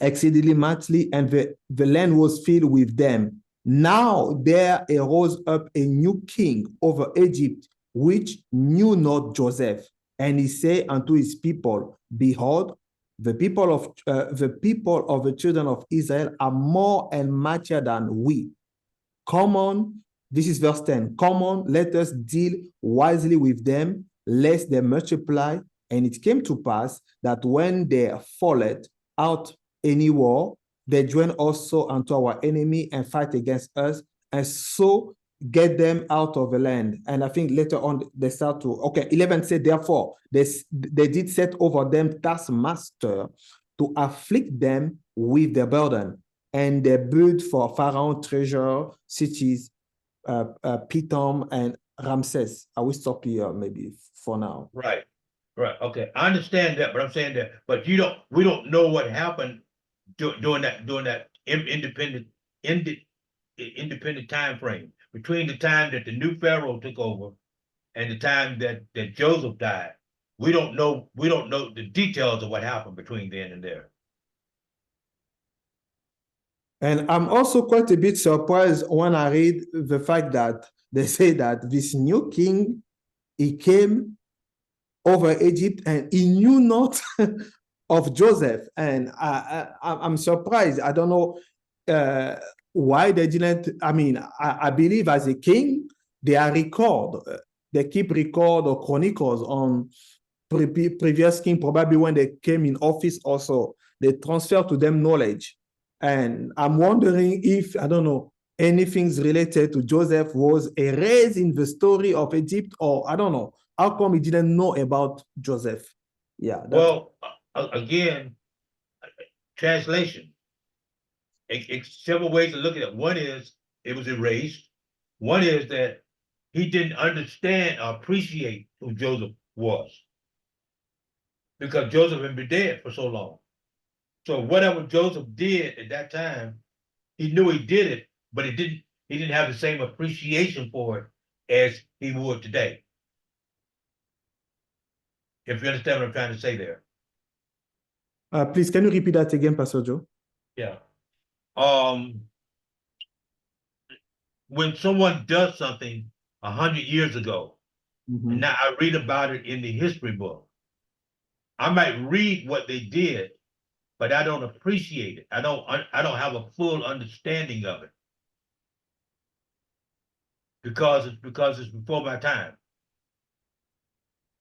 B: exceedingly mightily, and the land was filled with them. Now there arose up a new king over Egypt, which knew not Joseph. And he said unto his people, behold, the people of the children of Israel are more and mightier than we. Come on, this is verse 10. Come on, let us deal wisely with them, lest they multiply. And it came to pass that when they followed out any war, they join also unto our enemy and fight against us, and so get them out of the land. And I think later on they start to, 11 said, therefore, they did set over them taskmaster to afflict them with their burden. And they built for Pharaoh treasure cities, Pithom and Ramses. I will stop here maybe for now.
A: Right, right, okay, I understand that, but I'm saying that, but we don't know what happened during that independent time frame between the time that the new Pharaoh took over and the time that Joseph died. We don't know the details of what happened between then and there.
B: And I'm also quite a bit surprised when I read the fact that they say that this new king, he came over Egypt and he knew not of Joseph. And I'm surprised. I don't know why they didn't. I mean, I believe as a king, they are they keep record or chronicles on previous king, probably when they came in office also, they transfer to them knowledge. And I'm wondering if, I don't know, anything's related to Joseph was erased in the story of Egypt, or I don't know, how come he didn't know about Joseph? Yeah.
A: Well, again, translation. Several ways to look at it. One is it was erased. One is that he didn't understand or appreciate who Joseph was, because Joseph had been dead for so long. So whatever Joseph did at that time, he knew he did it, but he didn't have the same appreciation for it as he would today. If you understand what I'm trying to say there.
B: Please, can you repeat that again, Pastor Joe?
A: Yeah. When someone does something 100 years ago, and now I read about it in the history book, I might read what they did, but I don't appreciate it. I don't have a full understanding of it, because it's before my time.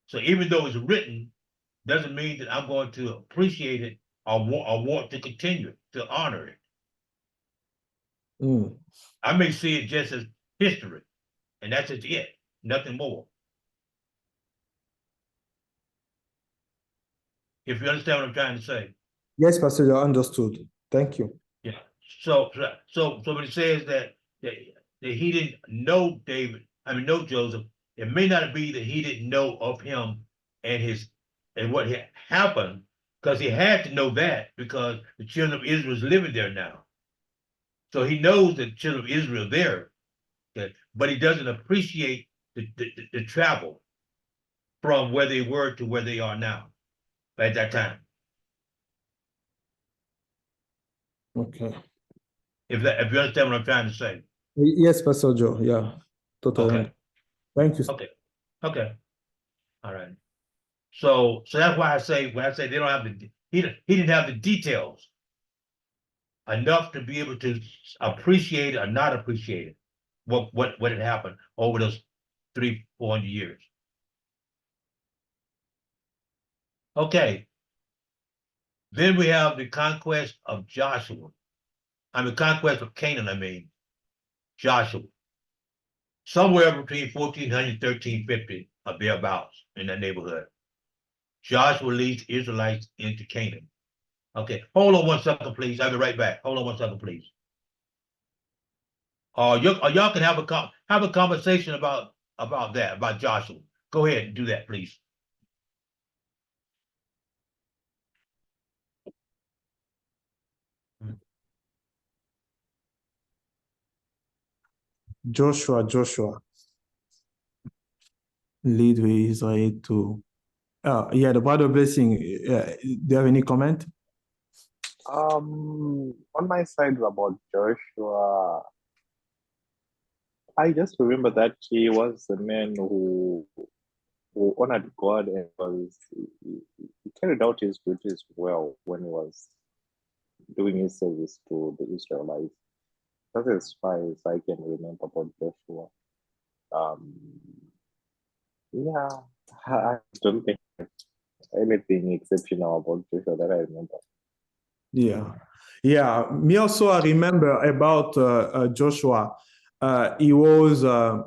A: So even though it's written, doesn't mean that I'm going to appreciate it or want to continue it, to honor it. I may see it just as history, and that's just it, nothing more. If you understand what I'm trying to say.
B: Yes, Pastor Joe, understood. Thank you.
A: Yeah. So when it says that he didn't know know Joseph, it may not be that he didn't know of him and what had happened, because he had to know that, because the children of Israel is living there now. So he knows the children of Israel there, okay, but he doesn't appreciate the travel from where they were to where they are now at that time.
B: Okay.
A: If you understand what I'm trying to say.
B: Yes, Pastor Joe. Yeah, totally.
A: Okay.
B: Thank you.
A: Okay. All right. So that's why I say, when I say they don't have he didn't have the details enough to be able to appreciate or not appreciate it, what had happened over those 300-400 years. Okay. Then we have the conquest of Joshua. Conquest of Canaan, Joshua. Somewhere between 1400 and 1350, or thereabouts, in that neighborhood. Joshua leads Israelites into Canaan. Okay, hold on 1 second, please. I'll be right back. Hold on 1 second, please. Y'all can have a conversation about that, about Joshua. Go ahead and do that, please.
B: Joshua lead with Israel to the brother blessing. Do you have any comment?
D: On my side about Joshua, I just remember that he was a man who honored God and he carried out his duties well when he was doing his service to the Israelites. That's as far as I can remember about Joshua. I don't think anything exceptional about Joshua that I remember.
B: Yeah. Me also, I remember about Joshua. He was if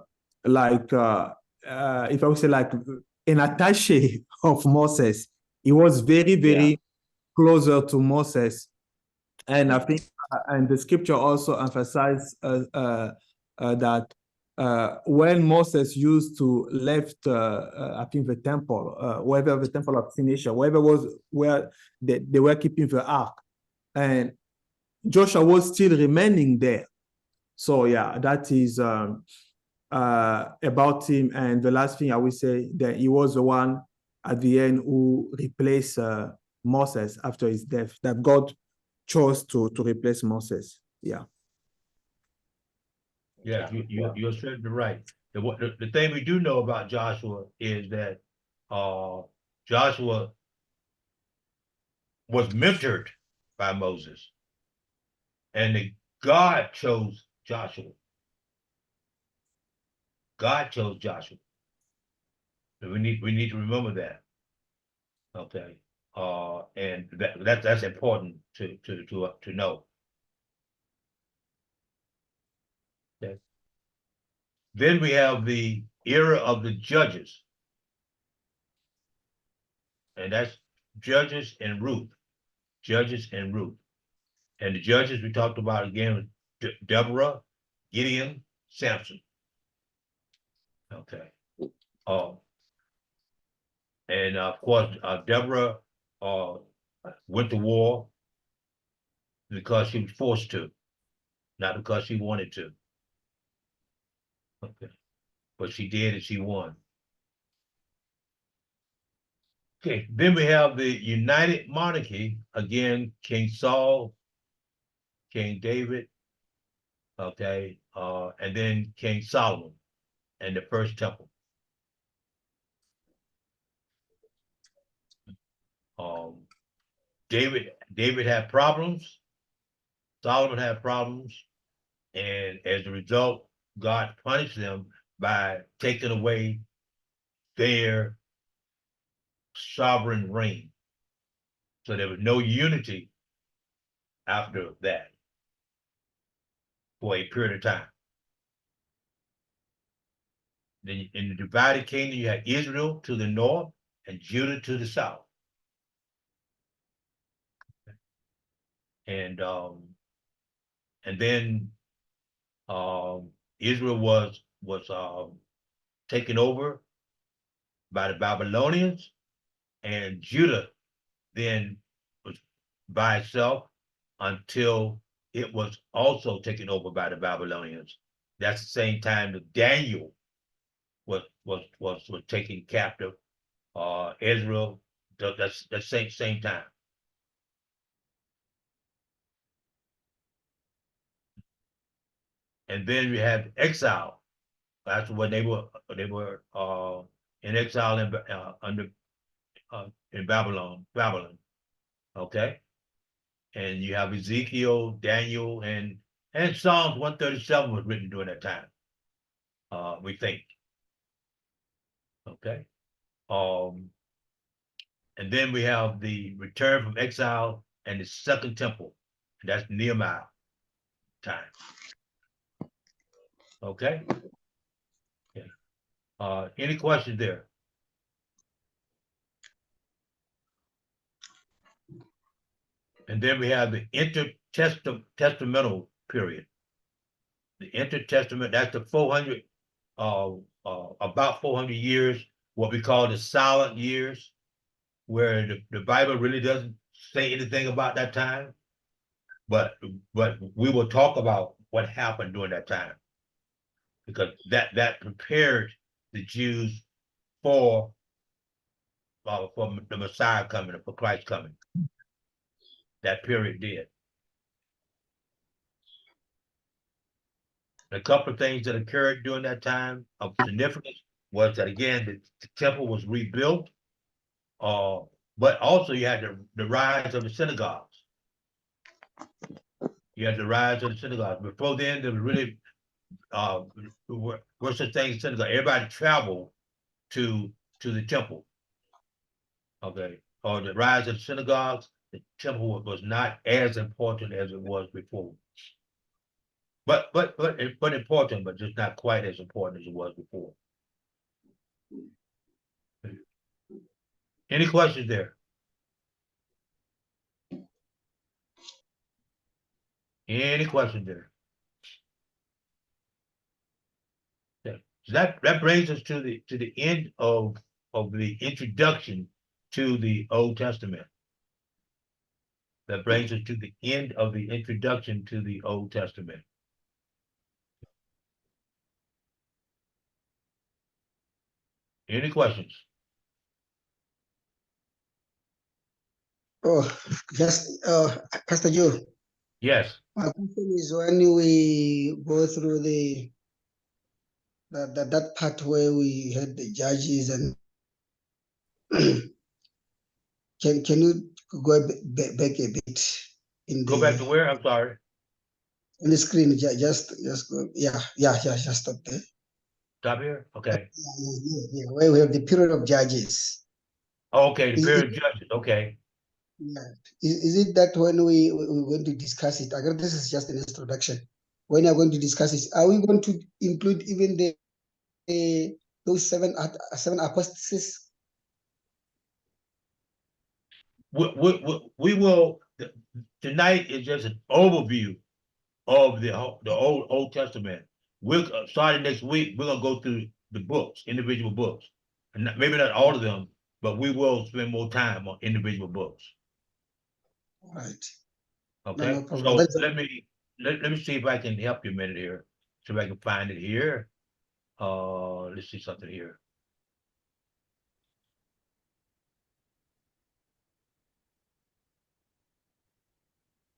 B: I would say, like an attaché of Moses. He was very closer to Moses, and I think and the scripture also emphasized that when Moses used to left, I think the temple, wherever the temple of Phoenicia, wherever was where they were keeping the ark, and Joshua was still remaining there. So yeah, that is about him. And the last thing I will say that he was the one at the end who replaced Moses after his death. That God chose to replace Moses. Yeah.
A: Yeah, you're certainly right. The thing we do know about Joshua is that Joshua was mentored by Moses, and God chose Joshua. God chose Joshua. So we need to remember that. Okay. And that's important to know. Okay. Then we have the era of the judges. And that's Judges and Ruth. Judges and Ruth. And the judges we talked about again, Deborah, Gideon, Samson. Okay. And of course, Deborah went to war because she was forced to, not because she wanted to. Okay. But she did and she won. Okay, then we have the United Monarchy, again, King Saul, King David, okay, and then King Solomon and the First Temple. David had problems, Solomon had problems, and as a result, God punished them by taking away their sovereign reign. So there was no unity after that for a period of time. Then in the divided kingdom, you had Israel to the north and Judah to the south. And then Israel was taken over by the Babylonians, and Judah then was by itself until it was also taken over by the Babylonians. That's the same time that Daniel was taken captive. Israel, that's the same time. And then we have exile. That's when they were in exile in Babylon. Okay. And you have Ezekiel, Daniel, and Psalms 137 was written during that time. We think. Okay. And then we have the return from exile and the second temple. And that's Nehemiah time. Okay. Okay. Any questions there? And then we have the intertestamental period. The intertestament, that's the 400, about 400 years, what we call the silent years, where the Bible really doesn't say anything about that time. But we will talk about what happened during that time, because that prepared the Jews for the Messiah coming, for Christ coming. That period did. A couple of things that occurred during that time of significance was that, again, the temple was rebuilt, but also you had the rise of the synagogues. You had the rise of the synagogues. Before then, there was really were such things as synagogue. Everybody traveled to the temple. Okay, or the rise of the synagogues, the temple was not as important as it was before. But important, but just not quite as important as it was before. Any questions there? Any questions there? So that brings us to the end of the introduction to the Old Testament. That brings us to the end of the introduction to the Old Testament. Any questions?
E: Oh, just Pastor Joe.
A: Yes.
E: My question is when we go through that part where we had the judges and can you go back a bit in
A: Go back to where? I'm sorry.
E: on the screen? Just go. Yeah, just stop there.
A: Stop here. Okay.
E: Yeah, where we have the period of judges.
A: Okay. The
E: Is
A: period of
E: it-
A: judges. Okay.
E: Yeah. Is it that when we're going to discuss it? Again, this is just an introduction. When you're going to discuss it, are we going to include even those seven apostases?
A: We will. Tonight is just an overview of the Old Testament. We're starting next week. We're gonna go through the books, individual books, and maybe not all of them, but we will spend more time on individual books.
E: Right.
A: Okay.
E: No problem.
A: So
E: That's-
A: let me see if I can help you a minute here. See if I can find it here. Let's see something here.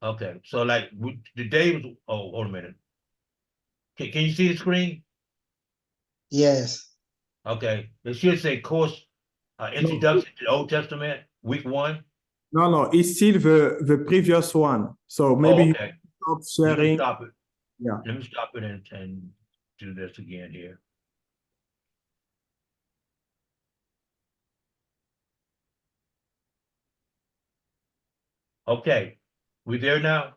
A: Okay, so like the day was. Oh, hold a minute. Can you see the screen?
E: Yes.
A: Okay, it should say course introduction to the Old Testament, week 1.
B: No, it's still the previous one. So maybe
A: Oh,
B: you
A: okay.
B: stop
A: Let me
B: sharing.
A: stop it.
B: Yeah.
A: Let me stop it and do this again here. Okay, we there now?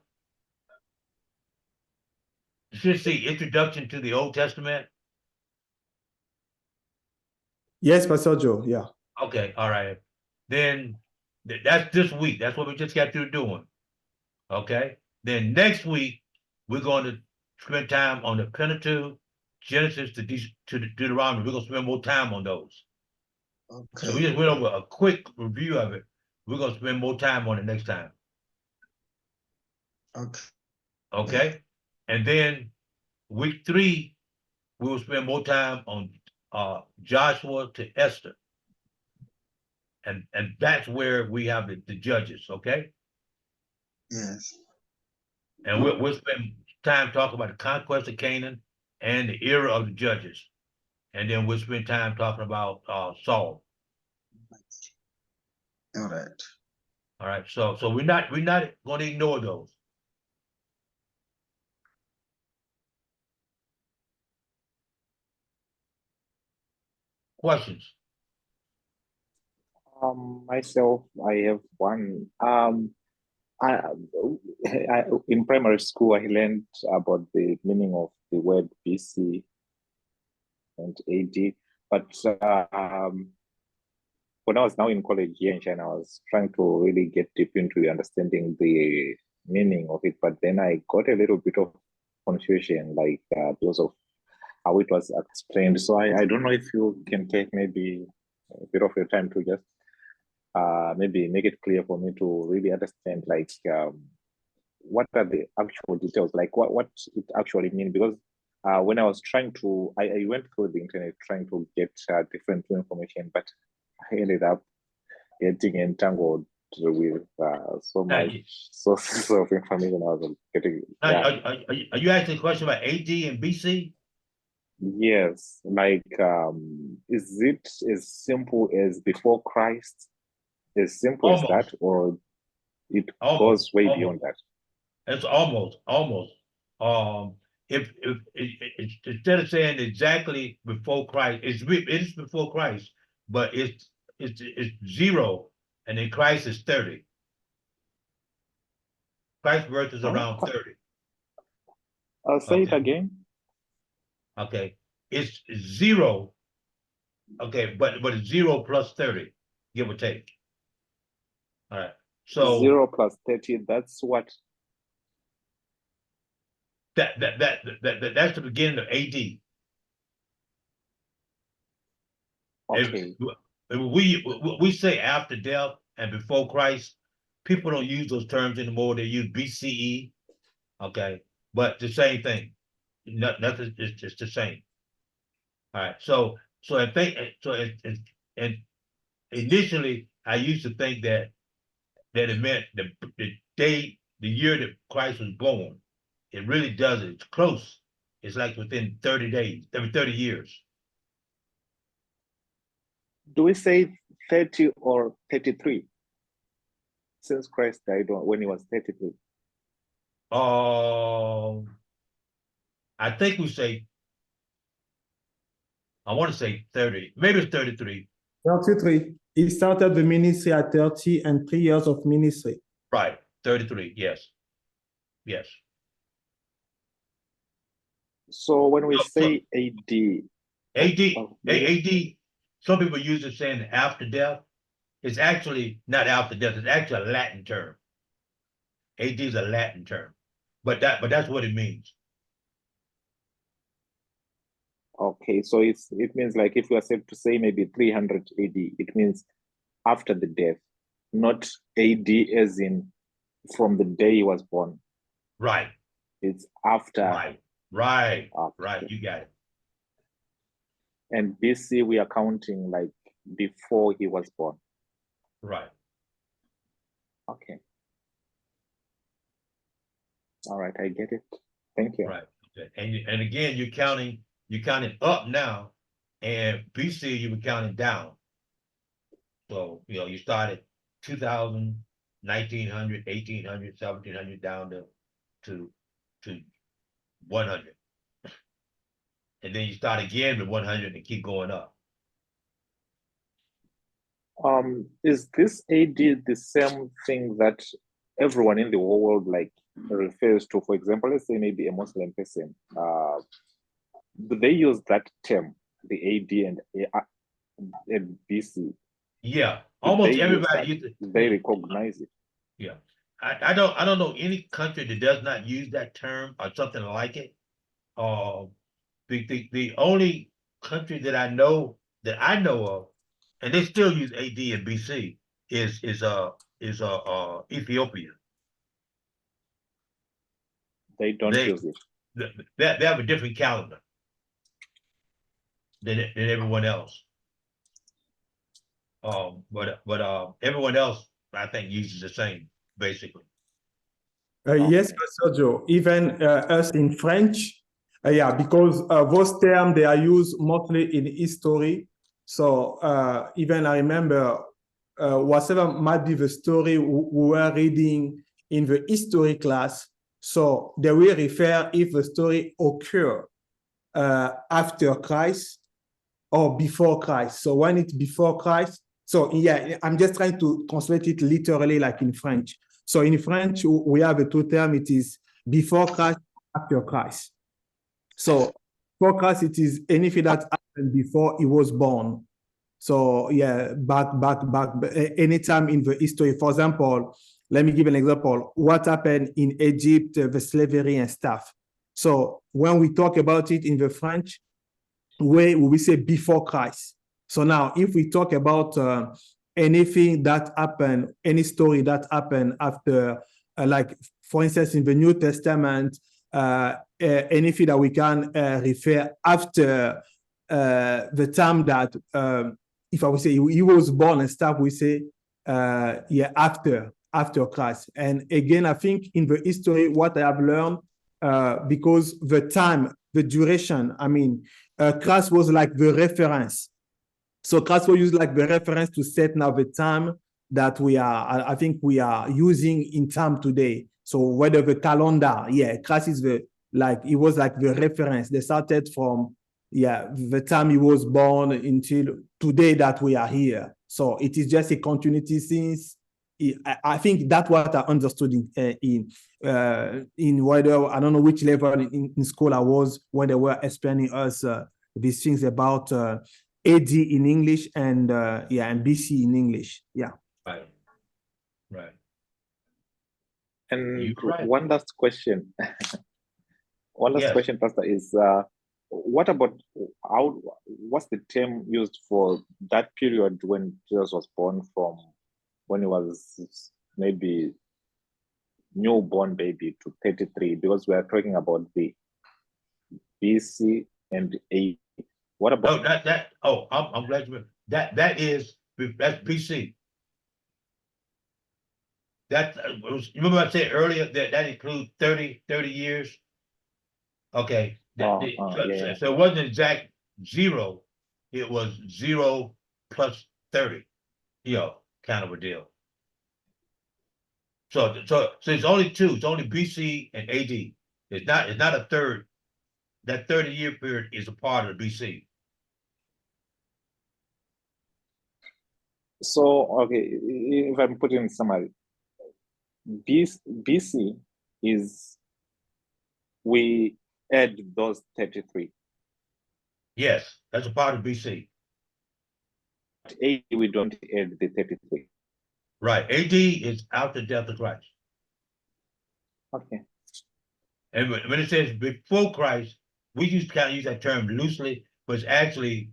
A: You should see introduction to the Old Testament.
B: Yes, Pastor Joe. Yeah.
A: Okay, all right. Then that's this week. That's what we just got through doing. Okay. Then next week we're going to spend time on the Pentateuch, Genesis to Deuteronomy. We're gonna spend more time on those.
E: Okay.
A: So we just went over a quick review of it. We're gonna spend more time on it next time.
E: Okay.
A: Okay. And then week 3, we will spend more time on Joshua to Esther. And that's where we have the judges, okay?
E: Yes.
A: And we'll spend time talking about the conquest of Canaan and the era of the judges. And then we'll spend time talking about Saul.
E: All right.
A: All right. So we're not going to ignore those. Questions?
D: Myself, I have one. I in primary school, I learned about the meaning of the word BC and AD, but when I was now in college here in China, I was trying to really get deep into understanding the meaning of it, but then I got a little bit of confusion, like because of how it was explained. So I don't know if you can take maybe a bit of your time to just maybe make it clear for me to really understand, like what are the actual details, like what it actually means, because when I was trying to, I went through the internet trying to get different information, but I ended up getting entangled with so
A: Now,
D: much sources of information I was getting. Yeah.
A: are you asking a question about AD and BC?
D: Yes, like is it as simple as before Christ? As simple as that,
A: Almost.
D: or it
A: Almost.
D: goes way
A: Almost.
D: beyond that?
A: It's almost. If instead of saying exactly before Christ, it's before Christ, but it's 0, and then Christ is 30. Christ's birth is
D: Huh?
A: around 30.
D: I'll say it
A: Okay.
D: again.
A: Okay, it's 0. Okay, but it's 0 plus 30, give or take. All right. So
D: 0 plus 30, that's what?
A: that's the beginning of AD.
D: Okay.
A: We say after death and before Christ, people don't use those terms anymore. They use BCE. Okay, but the same thing. Nothing. It's just the same. All right. So I think and initially I used to think that it meant the year that Christ was born. It really doesn't. It's close. It's like within 30 days, every 30 years.
D: Do we say 30 or 33? Since Christ died when he was 33.
A: I think we say, I want to say 30, maybe it's 33.
B: 33. He started the ministry at 30 and 3 years of ministry.
A: Right, 33, yes. Yes.
D: So when we
A: No,
D: say AD,
A: AD, some people use it saying after death. It's actually not after death, it's actually a Latin term. AD is a Latin term, but that's what it means.
D: okay, so it means like if we are safe to say maybe 300 AD, it means after the death, not AD as in from the day he was born.
A: Right,
D: It's after.
A: right,
D: After.
A: you got it.
D: And BC, we are counting like before he was born.
A: Right.
D: Okay. All right, I get it. Thank you.
A: Right. Okay. And again, you're counting up now, and BC you were counting down. So you started 2000, 1900, 1800, 1700 down to 100. And then you start again with 100 and keep going up.
D: Is this AD the same thing that everyone in the whole world like refers to? For example, let's say maybe a Muslim person. Do they use that term, the AD and BC?
A: Yeah, almost everybody
D: uses that. They recognize it.
A: Yeah, I don't know any country that does not use that term or something like it. The only country that I know of, and they still use AD and BC, is Ethiopia.
D: They don't use it.
A: They have a different calendar than everyone else. But everyone else, I think, uses the same, basically.
B: Yes, Pastor Joe. Even us in French, yeah, because those terms, they are used mostly in history. So even I remember whatever might be the story we were reading in the history class, so they will refer if the story occurred after Christ or before Christ. So when it's before Christ, so yeah, I'm just trying to translate it literally like in French. So in French, we have a two term. It is before Christ, after Christ. So before Christ, it is anything that happened before he was born. So yeah, back, anytime in the history. For example, let me give an example. What happened in Egypt, the slavery and stuff. So when we talk about it in the French, we say before Christ. So now, if we talk about anything that happened, any story that happened after, like for instance, in the New Testament, anything that we can refer after the time that, if I would say he was born and stuff, we say, yeah, after Christ. And again, I think in the history, what I have learned, because the time, the duration, I mean, Christ was like the reference. So Christ was used like the reference to set now the time that I think we are using in time today. So whether the calendar, yeah, Christ is he was like the reference. They started from, yeah, the time he was born until today that we are here. So it is just a continuity since, I think that's what I understood in whether, I don't know which level in school I was when they were explaining us these things about AD in English and and BC in English. Yeah.
A: Right.
D: And
A: You're right.
D: one last question. One last question, Pastor, is what about what's the term used for that period when Jesus was born, from when he was maybe newborn baby to 33? Because we are talking about the BC and AD. What about
A: I'm glad you, that's BC. That, you remember I said earlier that includes 30 years? Okay.
D: yeah.
A: So it wasn't exact 0, it was 0 plus 30, kind of a deal. So it's only two, it's only BC and AD. It's not a third. That 30-year period is a part of BC.
D: So, okay, if I'm putting in summary, BC is, we add those 33.
A: Yes, that's a part of BC.
D: But AD, we don't add the 33.
A: Right. AD is after death of Christ.
D: Okay.
A: And when it says before Christ, we kind of use that term loosely, but it's actually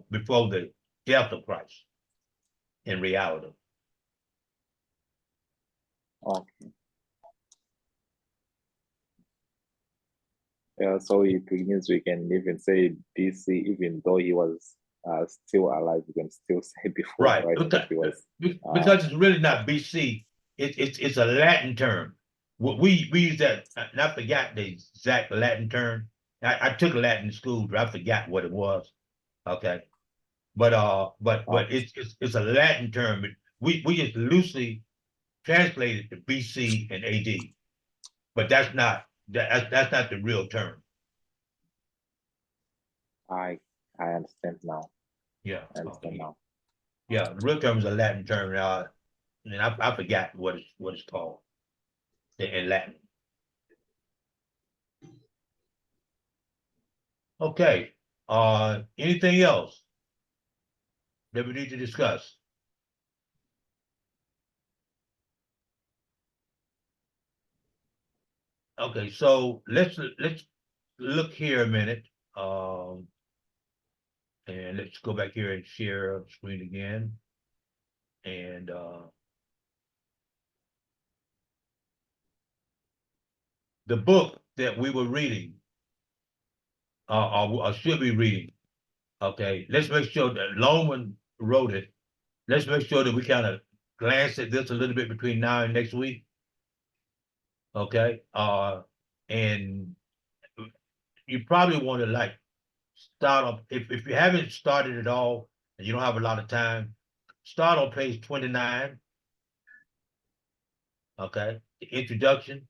A: before the death of Christ in reality.
D: Okay. Yeah, so it means we can even say BC, even though he was still alive, we can still say before
A: Right.
D: Christ that he was.
A: Because it's really not BC. It's a Latin term. We use that, and I forgot the exact Latin term. I took Latin in school, but I forgot what it was. Okay. But it's a Latin term. But we just loosely translated to BC and AD. But that's not the real term.
D: I understand now.
A: Yeah.
D: I understand now.
A: Yeah, the real term is a Latin term. And I forgot what it's called in Latin. Okay. Anything else that we need to discuss? Okay, so let's look here a minute. And let's go back here and share screen again. And the book that we were reading, or should be reading. Okay, let's make sure that Loman wrote it. Let's make sure that we kind of glance at this a little bit between now and next week. Okay, and you probably want to start off, if you haven't started at all and you don't have a lot of time, start on page 29. Okay, the introduction,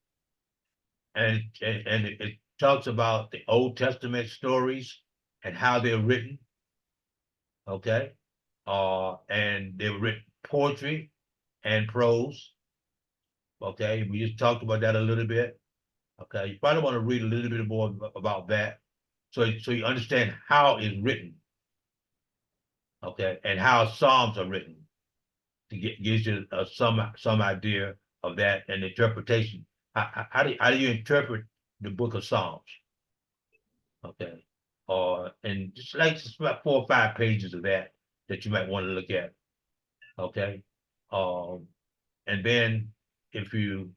A: and it talks about the Old Testament stories and how they're written. Okay, and they were written poetry and prose. Okay, we just talked about that a little bit. Okay, you probably want to read a little bit more about that, so you understand how it's written. Okay, and how Psalms are written, to gives you some idea of that and interpretation. How do you interpret the book of Psalms? Okay, and just about 4 or 5 pages of that you might want to look at. Okay, and then if you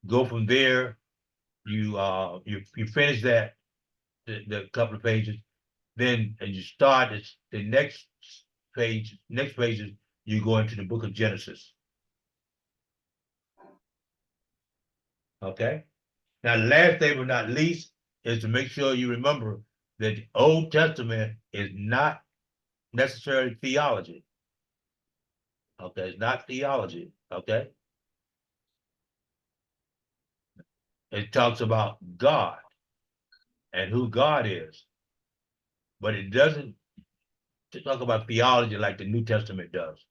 A: go from there, you finish that the couple of pages, then and you start the next pages, you go into the book of Genesis. Okay. Now, last thing but not least is to make sure you remember that the Old Testament is not necessarily theology. Okay, it's not theology. Okay. It talks about God and who God is, but it doesn't talk about theology like the New Testament does.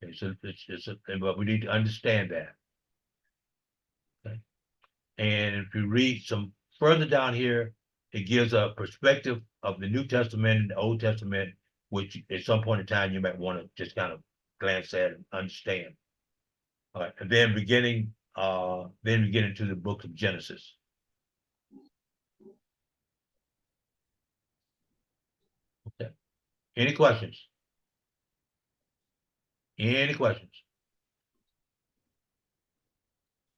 A: Okay, but we need to understand that. Okay. And if you read some further down here, it gives a perspective of the New Testament and the Old Testament, which at some point in time you might want to just kind of glance at and understand. All right, and then beginning then we get into the book of Genesis. Okay. Any questions? Any questions?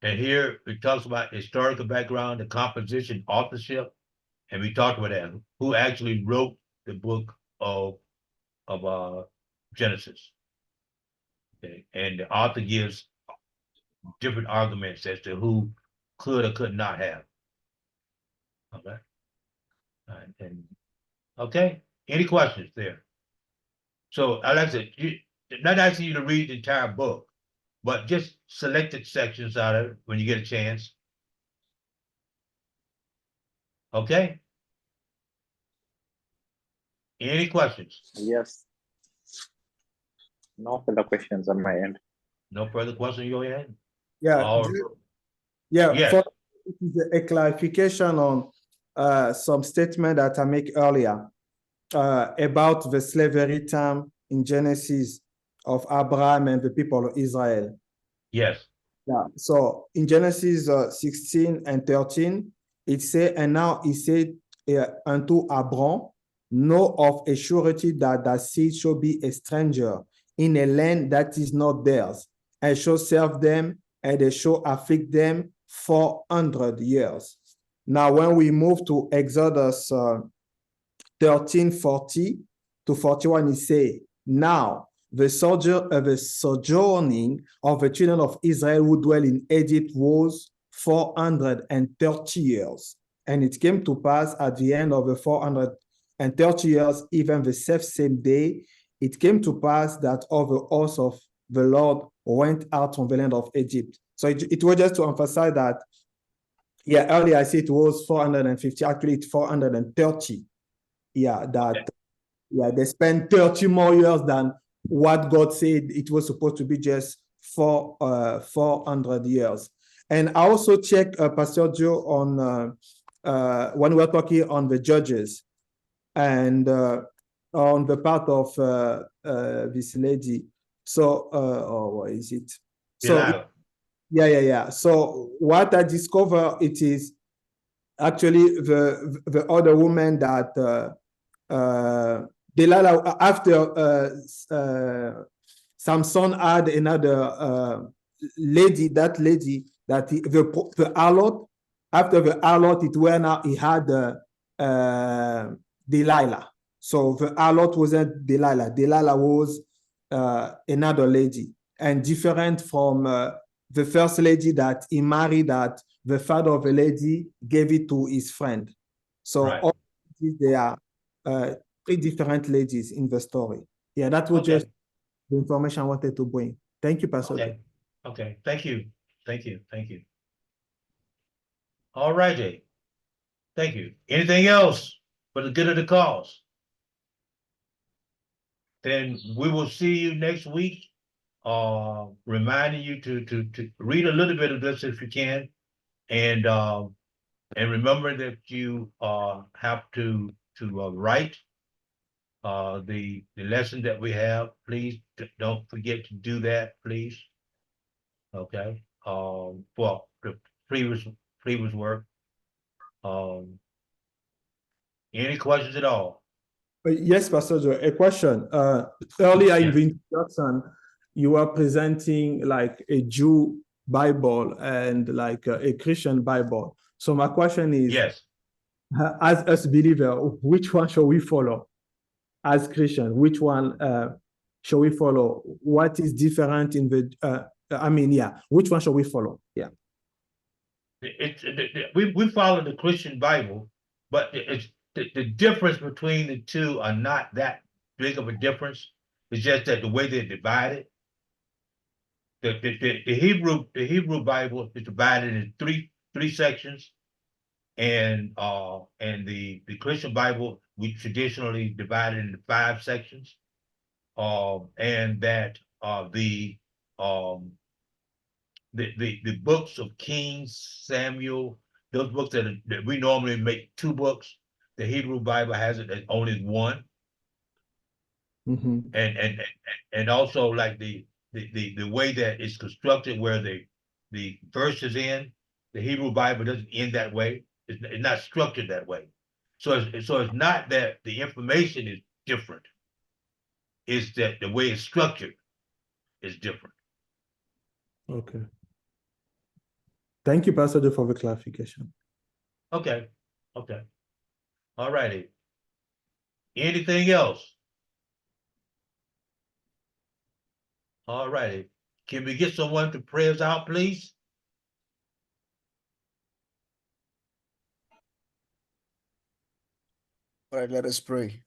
A: And here it talks about historical background, the composition, authorship, and we talked about that. Who actually wrote the book of Genesis? Okay, and the author gives different arguments as to who could or could not have. Okay. All right, and okay, any questions there? So like I said, not asking you to read the entire book, but just selected sections out of it when you get a chance. Okay? Any questions?
D: Yes. No further questions on my end.
A: No further questions on your end?
B: Yeah,
A: All-
B: yeah.
A: Yes.
B: For it is a clarification on some statement that I make earlier about the slavery time in Genesis of Abraham and the people of Israel.
A: Yes,
B: Yeah. So in Genesis 16 and 13, it says, and now he said unto Abram, know of a surety that thy seed shall be a stranger in a land that is not theirs, and shall serve them, and they shall afflict them 400 years. Now, when we move to Exodus 13:40 to 41, it says, now the sojourning of the children of Israel who dwell in Egypt was 430 years. And it came to pass at the end of the 430 years, even the same day, it came to pass that all the hosts of the Lord went out from the land of Egypt. So it was just to emphasize that, yeah, earlier I said it was 450, actually it's 430. Yeah, that, yeah, they spent 30 more years than what God said it was supposed to be, just 400 years. And I also checked Pastor Joe on when we're talking on the judges and on the part of this lady. So, what is it? So,
A: Delilah.
B: yeah. So what I discover, it is actually the other woman that Delilah, after Samson had another lady, that the harlot, after the harlot, it went out, he had Delilah. So the harlot wasn't Delilah. Delilah was another lady, and different from the first lady that he married, that the father of the lady gave it to his friend. So
A: Right.
B: all they are three different ladies in the story. Yeah, that was
A: Okay.
B: just the information I wanted to bring. Thank you, Pastor.
A: Okay, okay, thank you. All right, Jay. Thank you. Anything else for the good of the cause? Then we will see you next week. Reminding you to read a little bit of this if you can, and remember that you have to write the lesson that we have. Please don't forget to do that, please. Okay, for the previous work. Any questions at all?
B: Yes, Pastor Joe, a question. Earlier in
A: Yeah.
B: the introduction, you were presenting like a Jew Bible and like a Christian Bible. So my question is,
A: Yes.
B: as us believer, which one shall we follow? As Christian, which one shall we follow? What is different in the, which one shall we follow? Yeah.
A: We follow the Christian Bible, but it's the difference between the two are not that big of a difference. It's just that the way they're divided. The Hebrew Bible is divided in three sections, and the Christian Bible we traditionally divided into 5 sections, and that the books of Kings, Samuel, those books that we normally make 2 books, the Hebrew Bible has it as only 1. And also like the way that it's constructed, where the the verses in. The Hebrew Bible doesn't end that way. It's not structured that way. So it's not that the information is different. It's that the way it's structured is different.
B: Okay. Thank you, Pastor Joe, for the clarification.
A: Okay, okay. All righty. Anything else? All righty. Can we get someone to pray us out, please?
F: All right, let us pray.